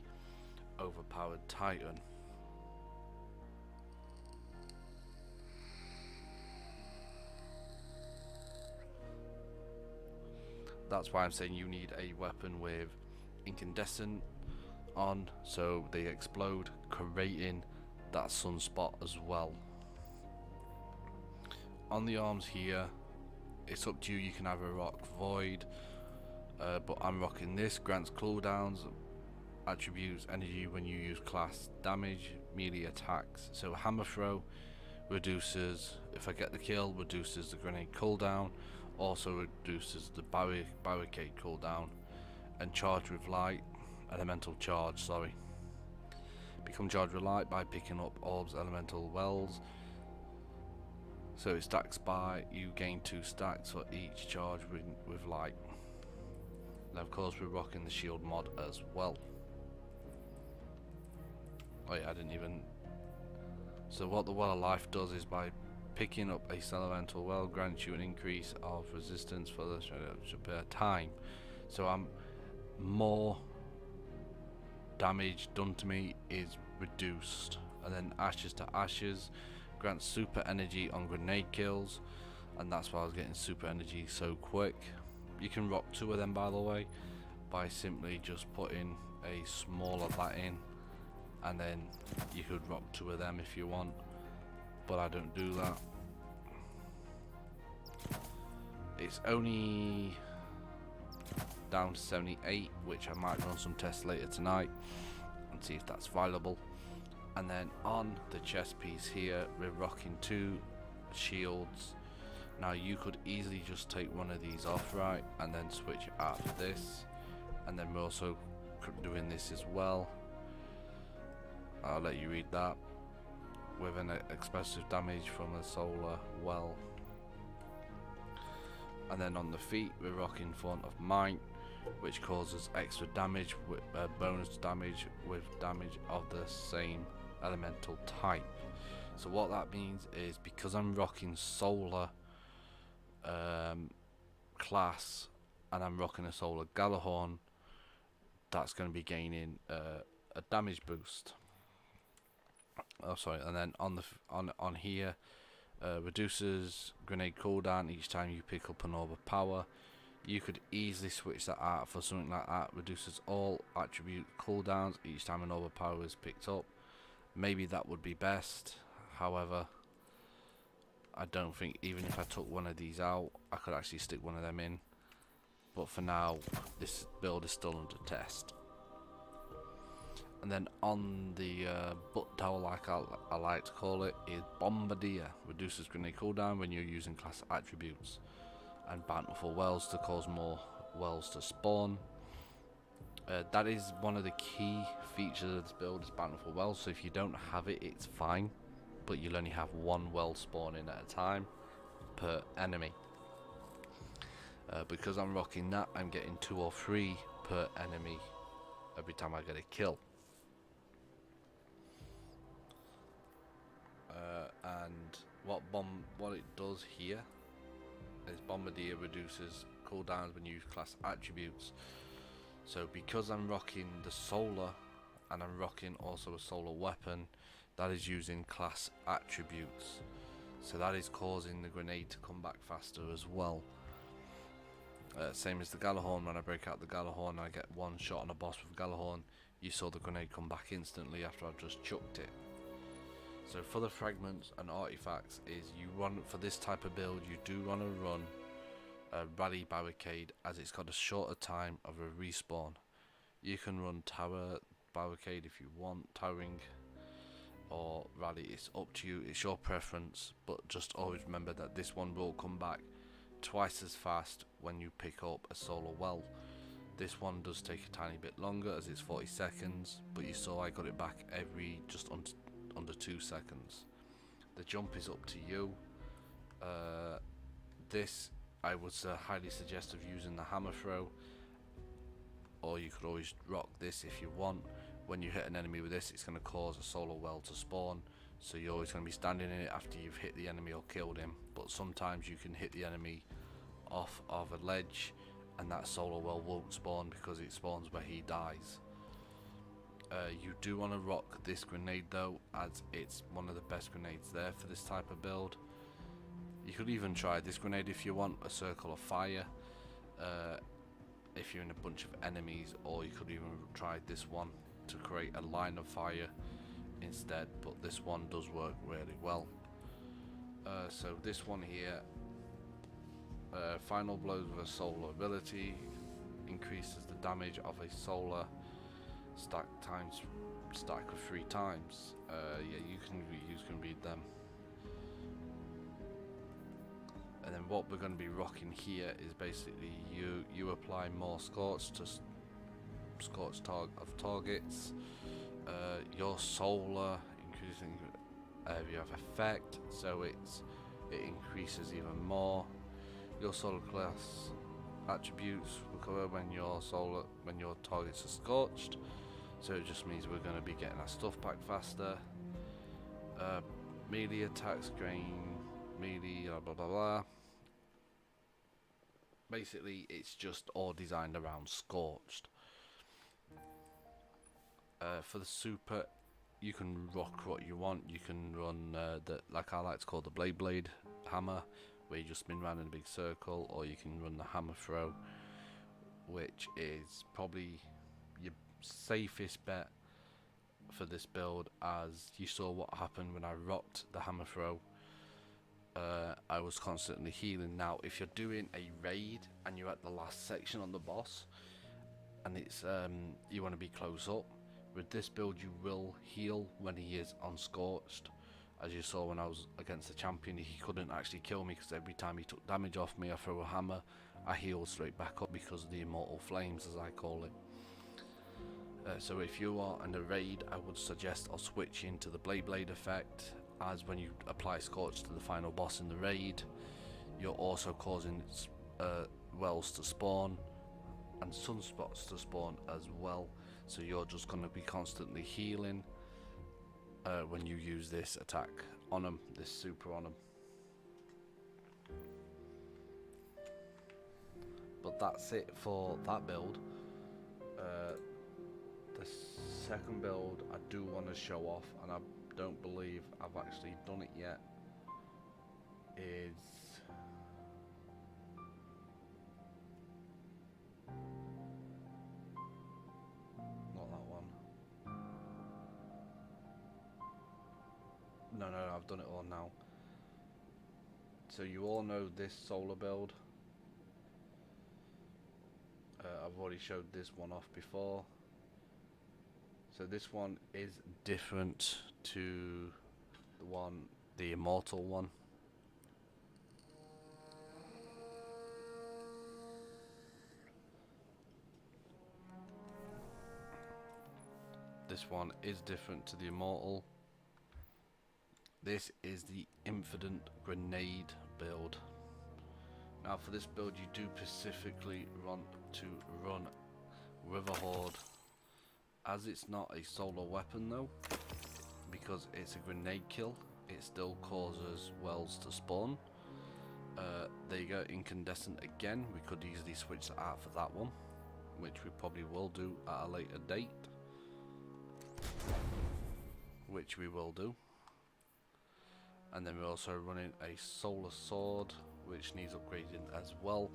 overpowered titan. That's why I'm saying you need a weapon with incandescent on, so they explode, creating that sunspot as well. On the arms here, it's up to you. You can either rock Void, but I'm rocking this. Grants cooldowns, attributes energy when you use class damage, melee attacks. So hammer throw reduces, if I get the kill, reduces the grenade cooldown, also reduces the barricade cooldown, and charge with light, elemental charge, sorry. Become charged with light by picking up orbs, elemental wells. So it stacks by, you gain 2 stacks for each charge with light. And of course we're rocking the shield mod as well. Oh yeah, I didn't even. So what the Well of Life does is by Picking up a elemental well grants you an increase of resistance for the time. So I'm more damage done to me is reduced. And then ashes to ashes grants super energy on grenade kills, and that's why I was getting super energy so quick. You can rock 2 of them, by the way, by simply just putting a smaller that in, and then you could rock 2 of them if you want, but I don't do that. It's only down to 78, which I might run some tests later tonight and see if that's viable. And then on the chest piece here, we're rocking 2 shields. Now you could easily just take one of these off, right, and then switch out to this, and then we're also doing this as well. I'll let you read that. With an explosive damage from a solar well. And then on the feet, we're rocking Font of Might, which causes extra damage with bonus damage with damage of the same elemental type. So what that means is, because I'm rocking solar class and I'm rocking a solar Galahorn, that's going to be gaining a damage boost. Oh sorry, and then on here, reduces grenade cooldown each time you pick up an orb of power. You could easily switch that out for something like that. Reduces all attribute cooldowns each time an orb of power is picked up. Maybe that would be best. However, I don't think, even if I took one of these out, I could actually stick one of them in. But for now, this build is still under test. And then on the butt tower, like I like to call it, is Bombardier. Reduces grenade cooldown when you're using class attributes. And Bountiful Wells to cause more wells to spawn. That is one of the key features of this build, is Bountiful Wells. So if you don't have it, it's fine. But you'll only have 1 well spawning at a time per enemy. Because I'm rocking that, I'm getting 2 or 3 per enemy every time I get a kill. And what it does here is Bombardier reduces cooldowns when you use class attributes. So because I'm rocking the solar and I'm rocking also a solar weapon, that is using class attributes. So that is causing the grenade to come back faster as well. Same as the Galahorn. When I break out the Galahorn, I get 1 shot on a boss with Galahorn. You saw the grenade come back instantly after I've just chucked it. So for the fragments and artifacts, is you run for this type of build, you do want to run a rally barricade, as it's got a shorter time of a respawn. You can run tower barricade if you want, towering or rally, it's up to you, it's your preference, but just always remember that this one will come back twice as fast when you pick up a solar well. This one does take a tiny bit longer, as it's 40 seconds, but you saw I got it back every just under 2 seconds. The jump is up to you. This I would highly suggest of using the hammer throw, or you could always rock this if you want. When you hit an enemy with this, it's going to cause a solar well to spawn, so you're always going to be standing in it after you've hit the enemy or killed him. But sometimes you can hit the enemy off of a ledge and that solar well won't spawn because it spawns where he dies. You do want to rock this grenade though, as it's one of the best grenades there for this type of build. You could even try this grenade if you want, a circle of fire, if you're in a bunch of enemies, or you could even try this one to create a line of fire instead, but this one does work really well. So this one here, final blows with a solar ability, increases the damage of a solar stack of 3 times. Yeah, you can read them. And then what we're going to be rocking here is basically you apply more scorch of targets. Your solar increasing area of effect, so it increases even more. Your solar class attributes recover when your targets are scorched, so it just means we're going to be getting our stuff back faster. Melee attacks gain melee, blah blah blah. Basically, it's just all designed around Scorched. For the super, you can rock what you want. You can run the, like I like to call the blade hammer, where you just spin around in a big circle, or you can run the hammer throw, which is probably your safest bet for this build, as you saw what happened when I rocked the hammer throw. I was constantly healing. Now if you're doing a raid and you're at the last section on the boss and it's you want to be close up, with this build you will heal when he is unscorched. As you saw when I was against the champion, he couldn't actually kill me because every time he took damage off me, I throw a hammer, I heal straight back up because of the immortal flames, as I call it. So if you are in a raid, I would suggest I'll switch into the blade effect, as when you apply Scorch to the final boss in the raid, you're also causing wells to spawn and sunspots to spawn as well, so you're just going to be constantly healing when you use this attack on them, this super on them. But that's it for that build. The second build I do want to show off, and I don't believe I've actually done it yet, is not that one. No, I've done it all now. So you all know this solar build. I've already showed this one off before. So this one is different to the immortal one. This one is different to the immortal. This is the infinite grenade build. Now for this build you do specifically want to run with a horde, as it's not a solar weapon though, because it's a grenade kill, it still causes wells to spawn. There you go, incandescent again. We could easily switch that out for that one, which we probably will do at a later date, which we will do. And then we're also running a solar sword, which needs upgrading as well,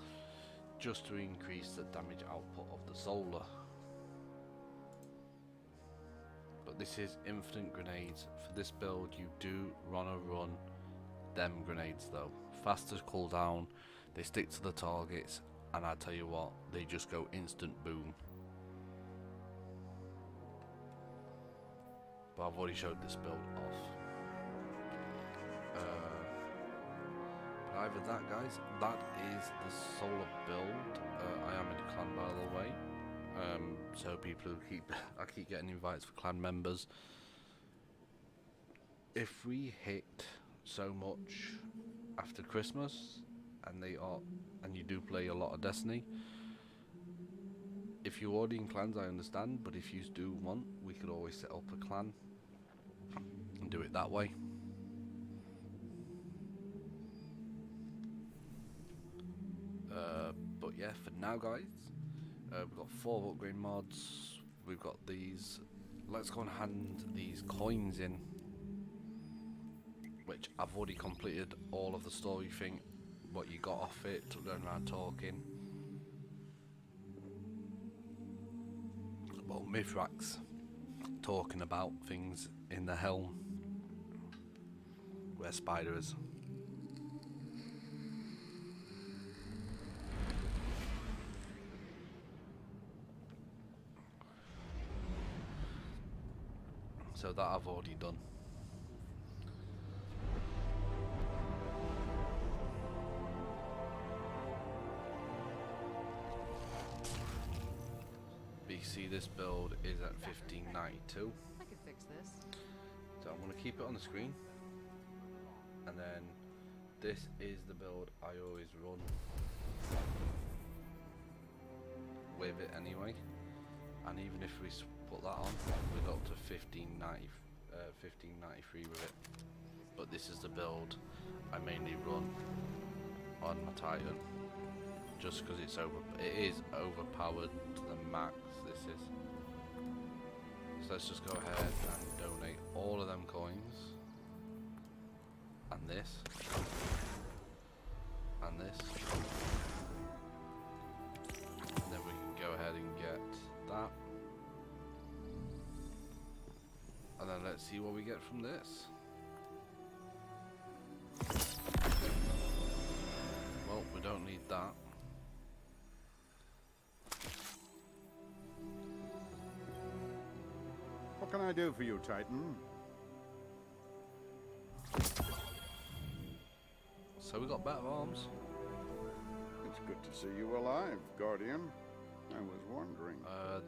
just to increase the damage output of the solar. But this is infinite grenades. For this build you do wanna run them grenades though. Faster cooldown, they stick to the targets, and I tell you what, they just go instant boom. But I've already showed this build off. But either that, guys, that is the solar build. I am in a clan, by the way. So people who I keep getting invites for clan members. If we hit so much after Christmas, and you do play a lot of Destiny, if you're already in clans, I understand, but if you do want, we could always set up a clan and do it that way. But yeah, for now, guys, we've got 4 upgrade mods. We've got these. Let's go and hand these coins in, which I've already completed all of the story thing, what you got off it, going around talking. Well, Mithrax talking about things in the helm where Spider is. So that I've already done. BC, this build is at 1592. I could fix this. So I'm going to keep it on the screen. And then this is the build I always run with it anyway. And even if we put that on, we go up to 1593 with it. but this is the build I mainly run on my Titan, just because it is overpowered to the max. This is. So let's just go ahead and donate all of them coins, and this, and this, and then we can go ahead and get that, and then let's see what we get from this. Well, we don't need that. What can I do for you, Titan? So we got better arms. It's good to see you alive, Guardian. I was wondering.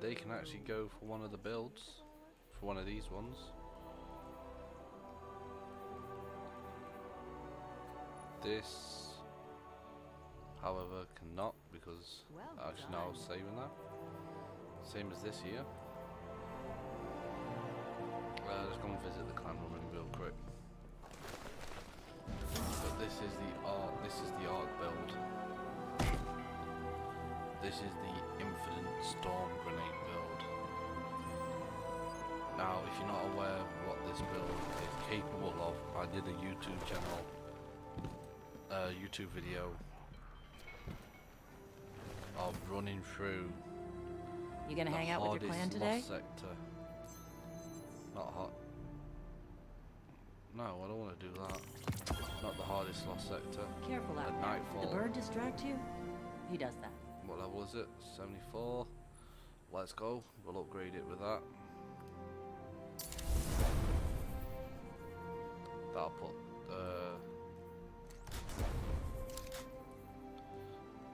They can actually go for one of the builds, for one of these ones. This, however, cannot, because actually now I was saving that. Same as this here. Let's go and visit the clan woman real quick. But this is the arc build. This is the Infinite Storm Grenade build. Now, if you're not aware of what this build is capable of, I did a YouTube channel, YouTube video of running through. You gonna hang out with your clan today? Sector. Not hot. No, I don't want to do that. Not the hardest lost sector. Careful out The there. Nightfall. Did the bird distract you? He does that. What level is it? 74. Let's go. We'll upgrade it with that. That'll put.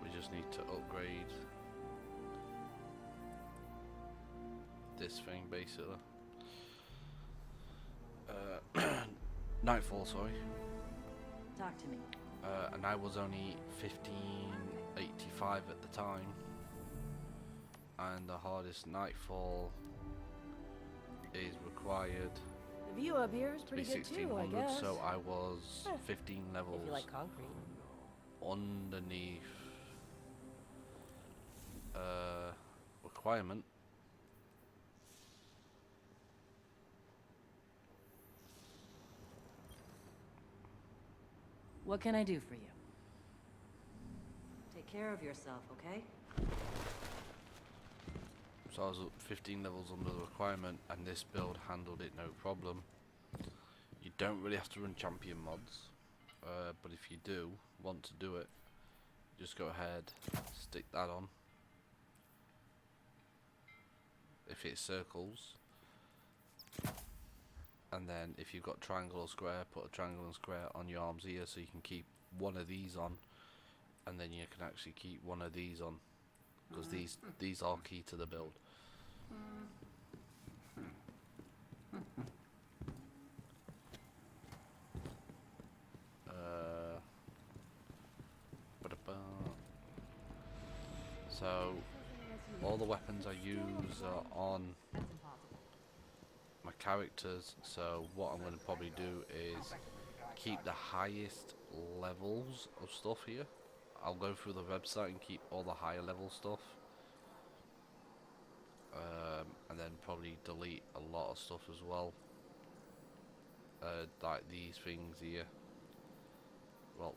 We just need to upgrade this thing basically. Nightfall, sorry. Talk to me. And I was only 1585 at the time, and the hardest Nightfall is required The view up here is to be pretty good too, I 1600, guess. so I was 15 levels If you like concrete. underneath requirement. What can I do for you? Take care of yourself, okay? So I was 15 levels under the requirement, and this build handled it no problem. You don't really have to run champion mods, but if you do want to do it, just go ahead, stick that on. If it circles, and then if you've got triangle or square, put a triangle and square on your arms here, so you can keep one of these on, and then you can actually keep one of these on, because these are key to the build. So all the weapons I use are on my characters, so what I'm going to probably do is keep the highest levels of stuff here. I'll go through the website and keep all the higher level stuff, and then probably delete a lot of stuff as well, like these things here. Well,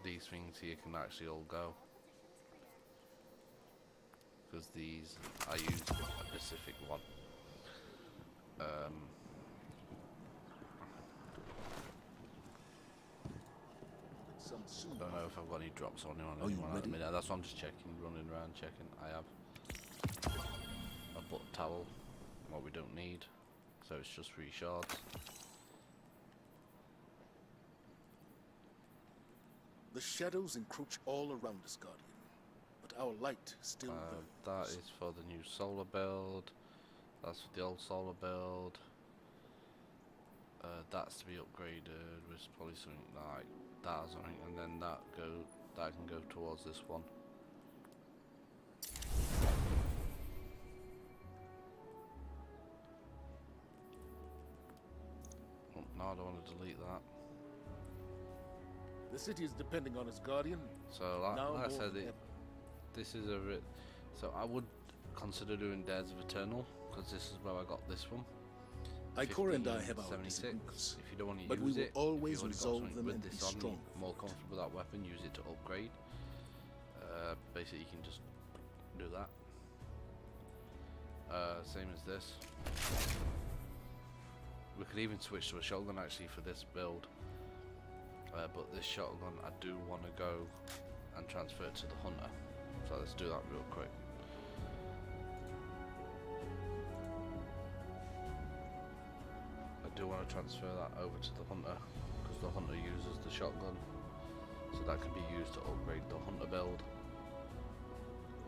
these things here can actually all go, because these I use a specific one. I don't know if I've got any drops on anyone at the minute. That's why I'm just checking, running around checking. I have a butt towel, what we don't need, so it's just 3 shards. The shadows encroach all around us, Guardian, but our light still burns. That is for the new solar build. That's for the old solar build. That's to be upgraded with probably something like that or something, and then that can go towards this one. Oh, no, I don't want to delete that. The city is depending on its guardian. So now like I more said, than ever. this is a so I would consider doing Dares of Eternal because this is where I got this from. Ikora and I have our 76. disagreements, If you don't want to but we use will it, always if you've already got resolve something them with and be this on, strong. you're more comfortable with that weapon, use it to upgrade. Basically, you can just do that. Same as this. We could even switch to a shotgun actually for this build. But this shotgun, I do want to go and transfer it to the hunter. So let's do that real quick. I do want to transfer that over to the hunter because the hunter uses the shotgun, so that can be used to upgrade the hunter build.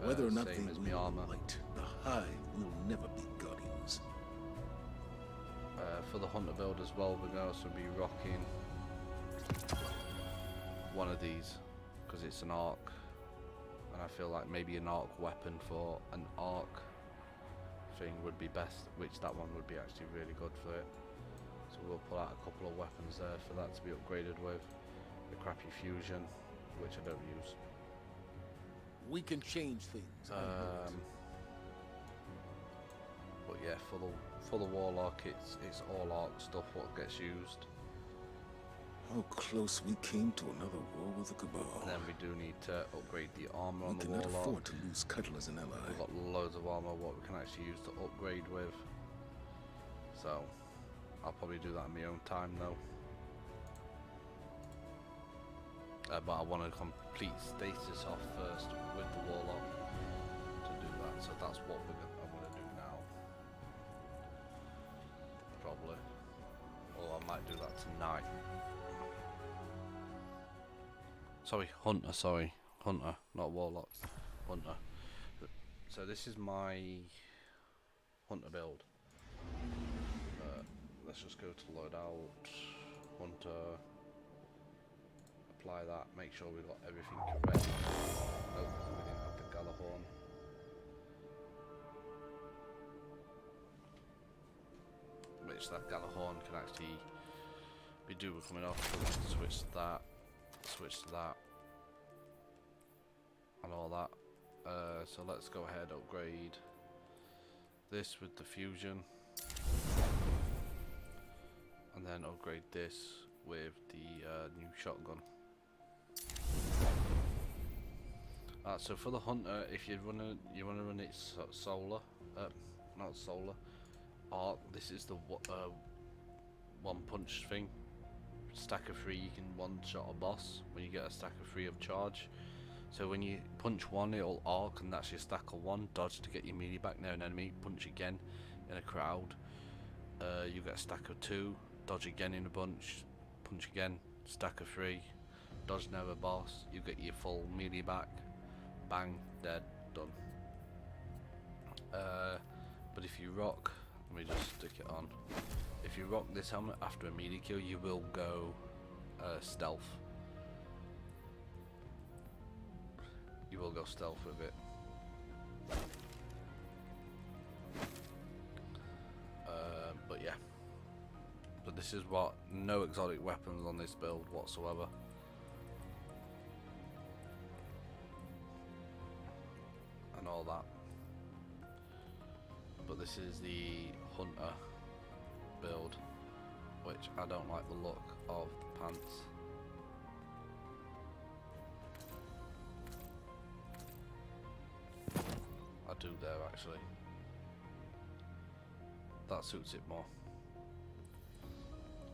Whether or not same they as win my or armor. fight, the Hive will never be guardians. For the hunter build as well, we're going to also be rocking one of these because it's an arc, and I feel like maybe an arc weapon for an arc thing would be best, which that one would be actually really good for it. So we'll pull out a couple of weapons there for that to be upgraded with. The crappy fusion, which I don't use. We can change things. I know it. But yeah, for the warlock, it's all arc stuff what gets used. How close we came to another war with the Cabal. And then we do need to upgrade the armor We on the cannot afford warlock. to lose Cutler as an ally. We've got loads of armor what we can actually use to upgrade with. So I'll probably do that in my own time though. But I want to complete stasis off first with the warlock to do that. So that's what I'm going to do now. Probably. Or I might do that tonight. Sorry, Hunter, Hunter, not Warlock. Hunter. So this is my Hunter build. Let's just go to loadout, Hunter, apply that, make sure we've got everything correct. Nope, we didn't have the Galahorn. Which that Galahorn can actually be dual coming off. So switch to that, and all that. So let's go ahead, upgrade this with the fusion, and then upgrade this with the new shotgun. So for the hunter, if you want to run it solar, not solar, arc. This is the one punch thing. Stack of 3, you can one shot a boss when you get a stack of 3 of charge. So when you punch one, it'll arc, and that's your stack of 1. Dodge to get your melee back near an enemy. Punch again in a crowd. You get a stack of 2. Dodge again in a bunch. Punch again. Stack of 3. Dodge near a boss. You get your full melee back. Bang, dead, done. But if you rock, let me just stick it on. If you rock this helmet after a melee kill, you will go stealth. You will go stealth with it. But yeah. But this is what, no exotic weapons on this build whatsoever. And all that. But this is the hunter build, which I don't like the look of the pants. I do there actually. That suits it more.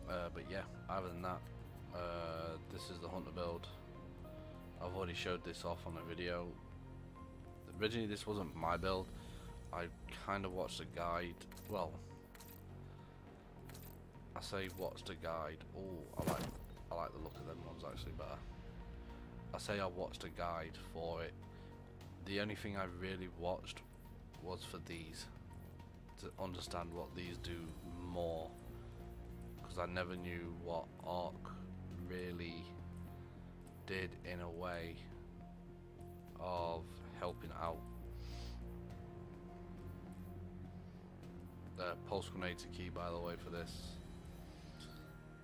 But yeah, other than that, this is the hunter build. I've already showed this off on a video. Originally this wasn't my build. I kind of watched a guide. Well, I say watched a guide. Oh, I like the look of them ones actually better. I say I watched a guide for it. The only thing I really watched was for these, to understand what these do more, because I never knew what arc really did in a way of helping out. The pulse grenades are key, by the way, for this. 'Cause, like I said, I watched a guide for it. The only thing I really watched was for these, to understand what these do more, because I never knew what arc really did in a way of helping out. The pulse grenades are key, by the way, for this. 'Cause, like I said, I watched a guide for it. The only thing I really watched was for these, to understand what these do more, because I never knew what arc really did in a way of helping out. The pulse grenades are key, by the way, for this.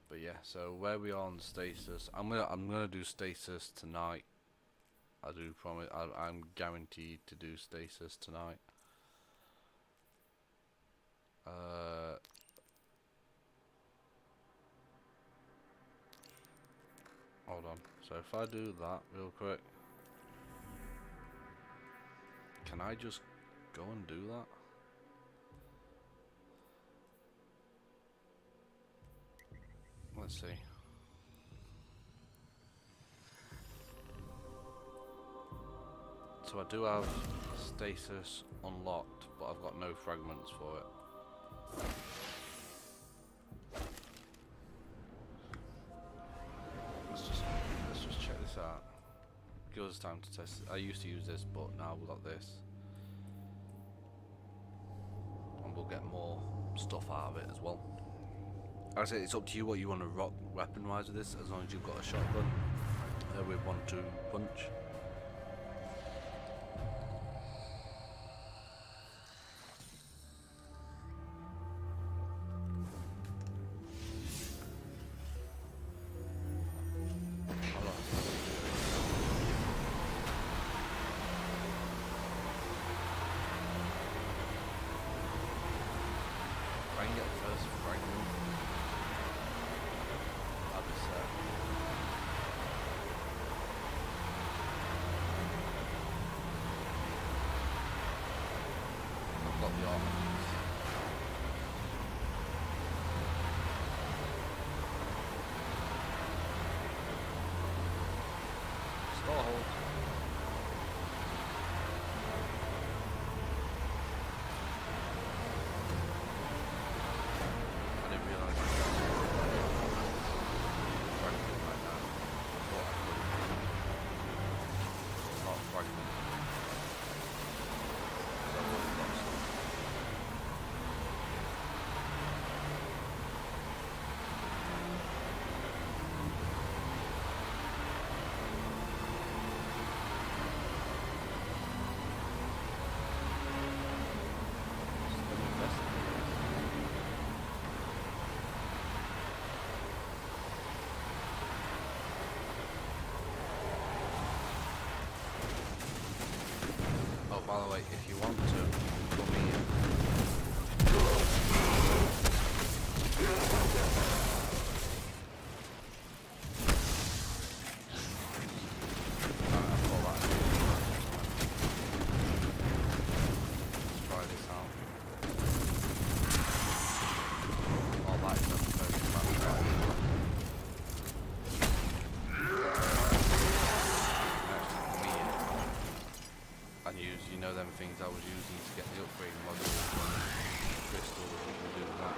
But yeah, so where we are on status, I'm gonna do status tonight. I do promise. I'm guaranteed to do status tonight. Hold on. So if I do that real quick, can I just go and do that? Let's see. So I do have stasis unlocked, but I've got no fragments for it. Let's just check this out. Give us time to test it. I used to use this, but now we've got this. And we'll get more stuff out of it as well. Like I say, it's up to you what you want to rock weapon wise with this, as long as you've got a shotgun with 1-2 punch. If I can get the first fragment, I'll be set. I've got the armor. Store hold. I didn't realise it was fragment like that. I thought I could. It's not a fragment. So I've already got some. Just let me investigate this. Oh, by the way, if you want to, put me in. I've got that. Let's try this out. All that is on the first flashback. Actually, put me in. And use, you know, them things I was using to get the upgrade modules and crystals, you can do that.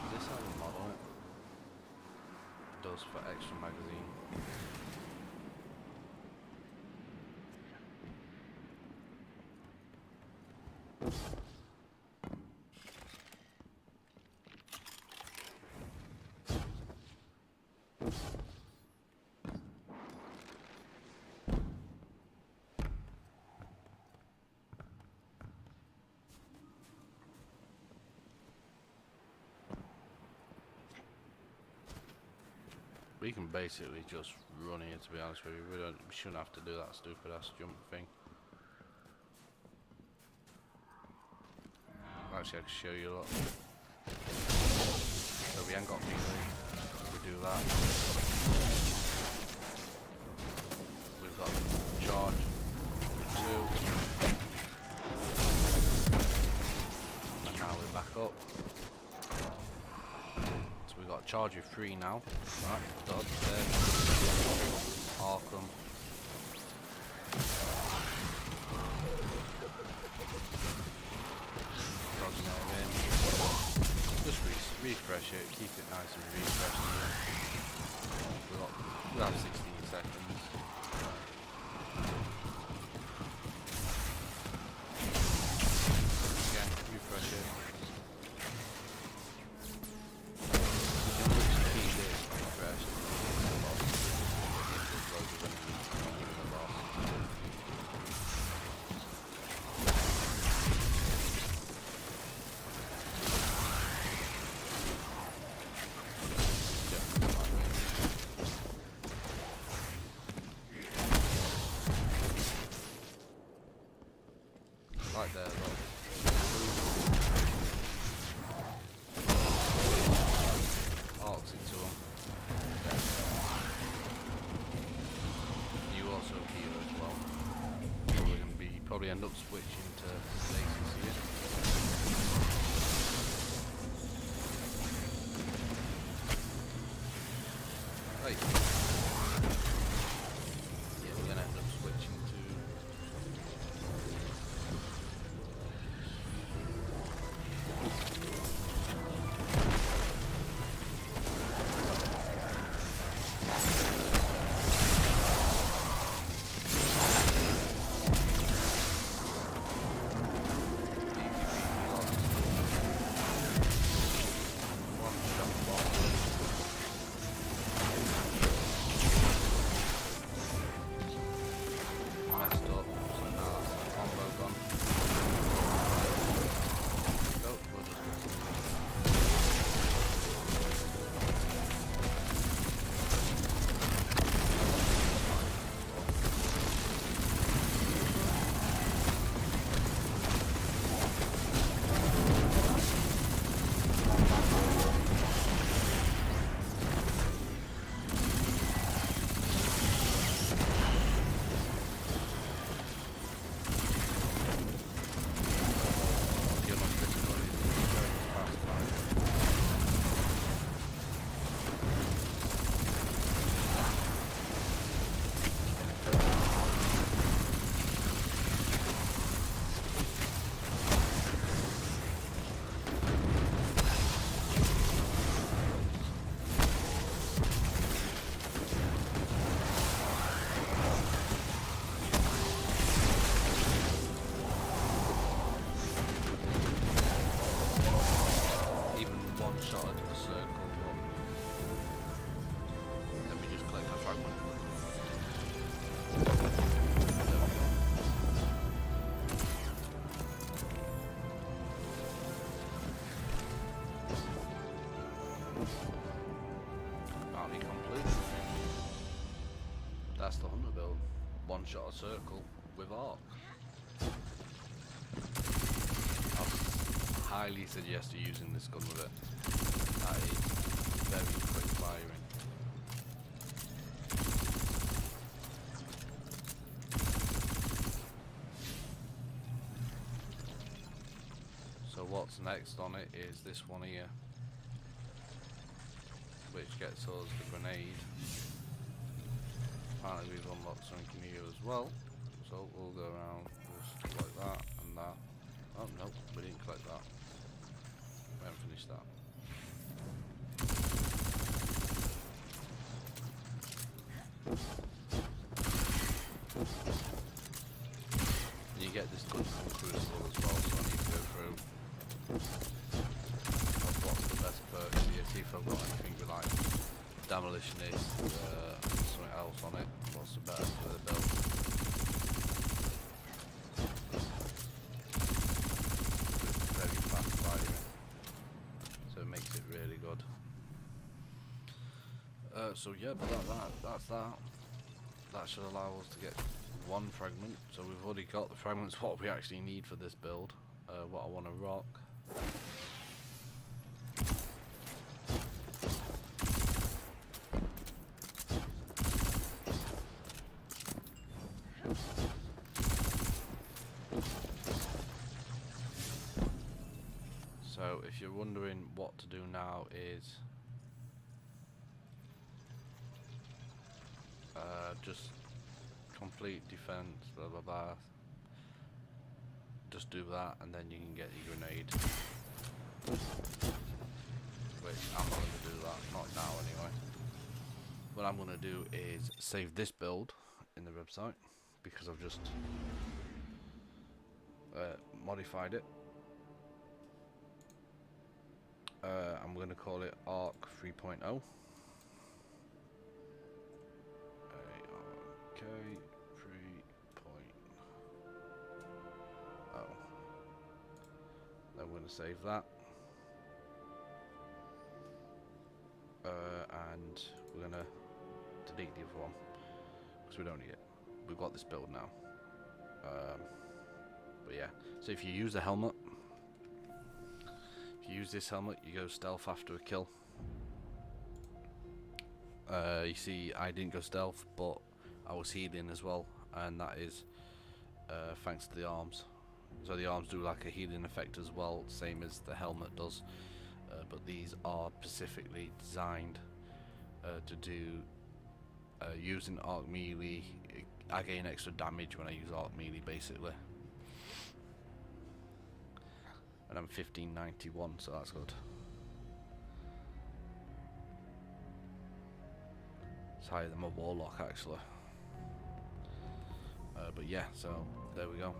Does this have a mod on it? It does for extra magazine. We can basically just run here, to be honest with you. We shouldn't have to do that stupid ass jump thing. Actually, I can show you a lot. So we ain't got melee. We do that. We've got charge 2. And now we're back up. So we've got charge of 3 now. Right, dodge there. Arkham. Dodge there in. Just refresh it, keep it nice and refreshed. We'll have 16 seconds. Again, refresh it. You can literally keep this refreshed. There's loads of enemies coming in the boss. we end up switching to stasis here. Right. Yeah, we're gonna end up switching to messed up, so now that's the combo gone. Go, we'll just get some. You're not critical, it's very fast fire. Even one shot into the circle. Let me just collect that fragment. Bounty complete. That's the hunter build. One shot a circle with arc. I highly suggest you using this gun with it. That is very quick firing. So what's next on it is this one here, which gets us the grenade. Apparently we've unlocked something here as well, so we'll go around just like that and that. Oh no, we didn't collect that. We haven't finished that. And you get this good from Crucible as well, so I need to go through what's the best perks here, see if I've got anything with like Demolitionist, something else on it, what's the best for the build. It's very fast firing, so it makes it really good. So yeah, but that's that. That should allow us to get one fragment, so we've already got the fragments what we actually need for this build, what I want to rock. So if you're wondering what to do now is just complete defense, blah blah blah. Just do that and then you can get your grenade. Which I'm not going to do that, not now anyway. What I'm going to do is save this build in the website because I've just modified it. I'm going to call it Arc 3.0. Okay, 3.0. Then we're going to save that. And we're going to delete the other one because we don't need it. We've got this build now. But yeah, so if you use the helmet, if you use this helmet, you go stealth after a kill. You see, I didn't go stealth, but I was healing as well, and that is thanks to the arms. So the arms do like a healing effect as well, same as the helmet does. But these are specifically designed to do using arc melee. I gain extra damage when I use arc melee, basically. And I'm 1591, so that's good. It's higher than my warlock, actually. But yeah, so there we go.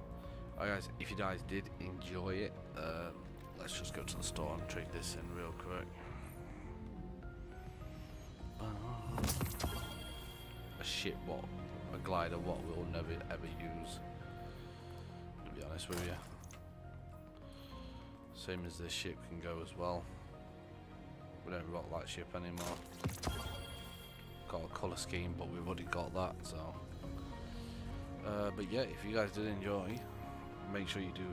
Alright guys, if you guys did enjoy it, let's just go to the store and trade this in real quick. A ship what? A glider what we'll never ever use, to be honest with you. Same as this ship can go as well. We don't rock that ship anymore. Got a colour scheme, but we've already got that, so. But yeah, if you guys did enjoy, make sure you do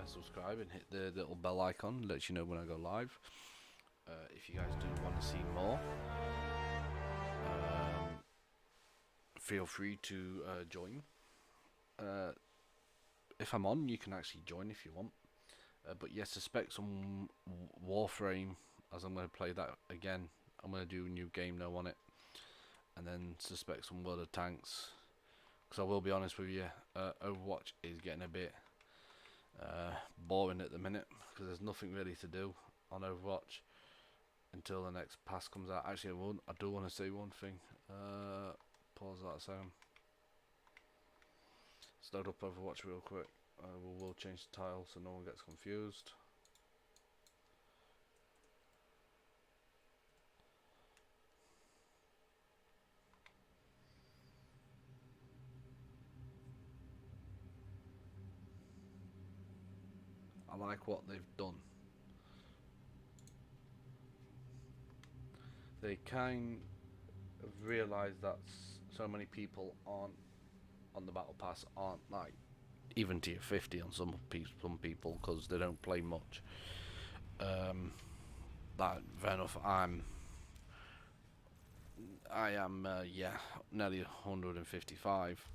subscribe and hit the little bell icon, let you know when I go live. If you guys do want to see more, feel free to join. If I'm on, you can actually join if you want. But yes, suspect some Warframe, as I'm going to play that again. I'm going to do a new game now on it, and then suspect some World of Tanks. Because I will be honest with you, Overwatch is getting a bit boring at the minute, because there's nothing really to do on Overwatch until the next pass comes out. Actually, I do want to say one thing. Pause that sound. Let's load up Overwatch real quick. We'll change the tile so no one gets confused. I like what they've done. They kind of realised that so many people aren't on the battle pass, aren't like even tier 50 on some people, because they don't play much. That fair enough. I am yeah, nearly 155.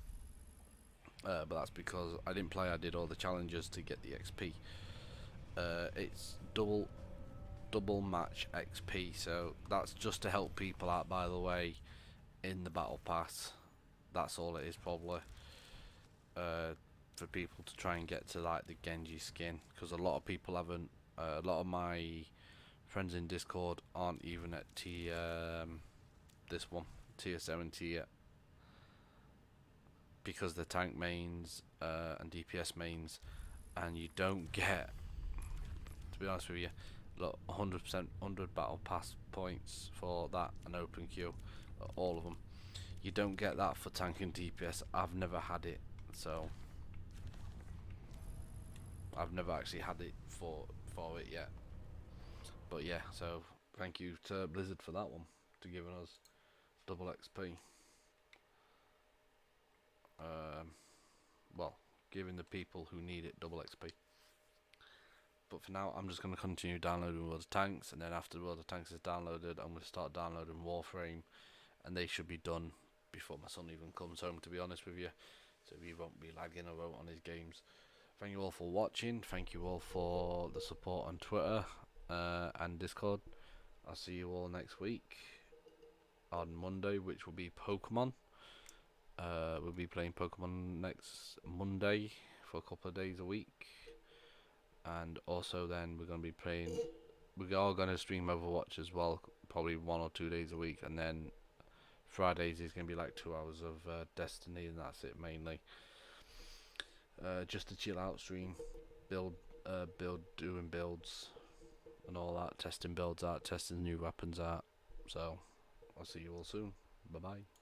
But that's because I didn't play. I did all the challenges to get the XP. It's double match XP, so that's just to help people out, by the way, in the battle pass. That's all it is, probably, for people to try and get to like the Genji skin, because a lot of people haven't. A lot of my friends in Discord aren't even at tier 70 yet, because the tank mains and DPS mains, and you don't get, to be honest with you, look, 100% 100 battle pass points for that and open queue, all of them. You don't get that for tank and DPS. I've never had it, so I've never actually had it for it yet. But yeah, so thank you to Blizzard for that one, to giving us double XP. Well, giving the people who need it double XP. But for now, I'm just going to continue downloading World of Tanks, and then after World of Tanks is downloaded, I'm going to start downloading Warframe, and they should be done before my son even comes home, to be honest with you, so he won't be lagging around on his games. Thank you all for watching. Thank you all for the support on Twitter and Discord. I'll see you all next week on Monday, which will be Pokemon. We'll be playing Pokemon next Monday for a couple of days a week, and also then we're going to be playing, we are going to stream Overwatch as well, probably 1 or 2 days a week, and then Fridays is going to be like 2 hours of Destiny, and that's it mainly. Just a chill out stream, doing builds and all that, testing builds out, testing new weapons out. So I'll see you all soon. Bye bye.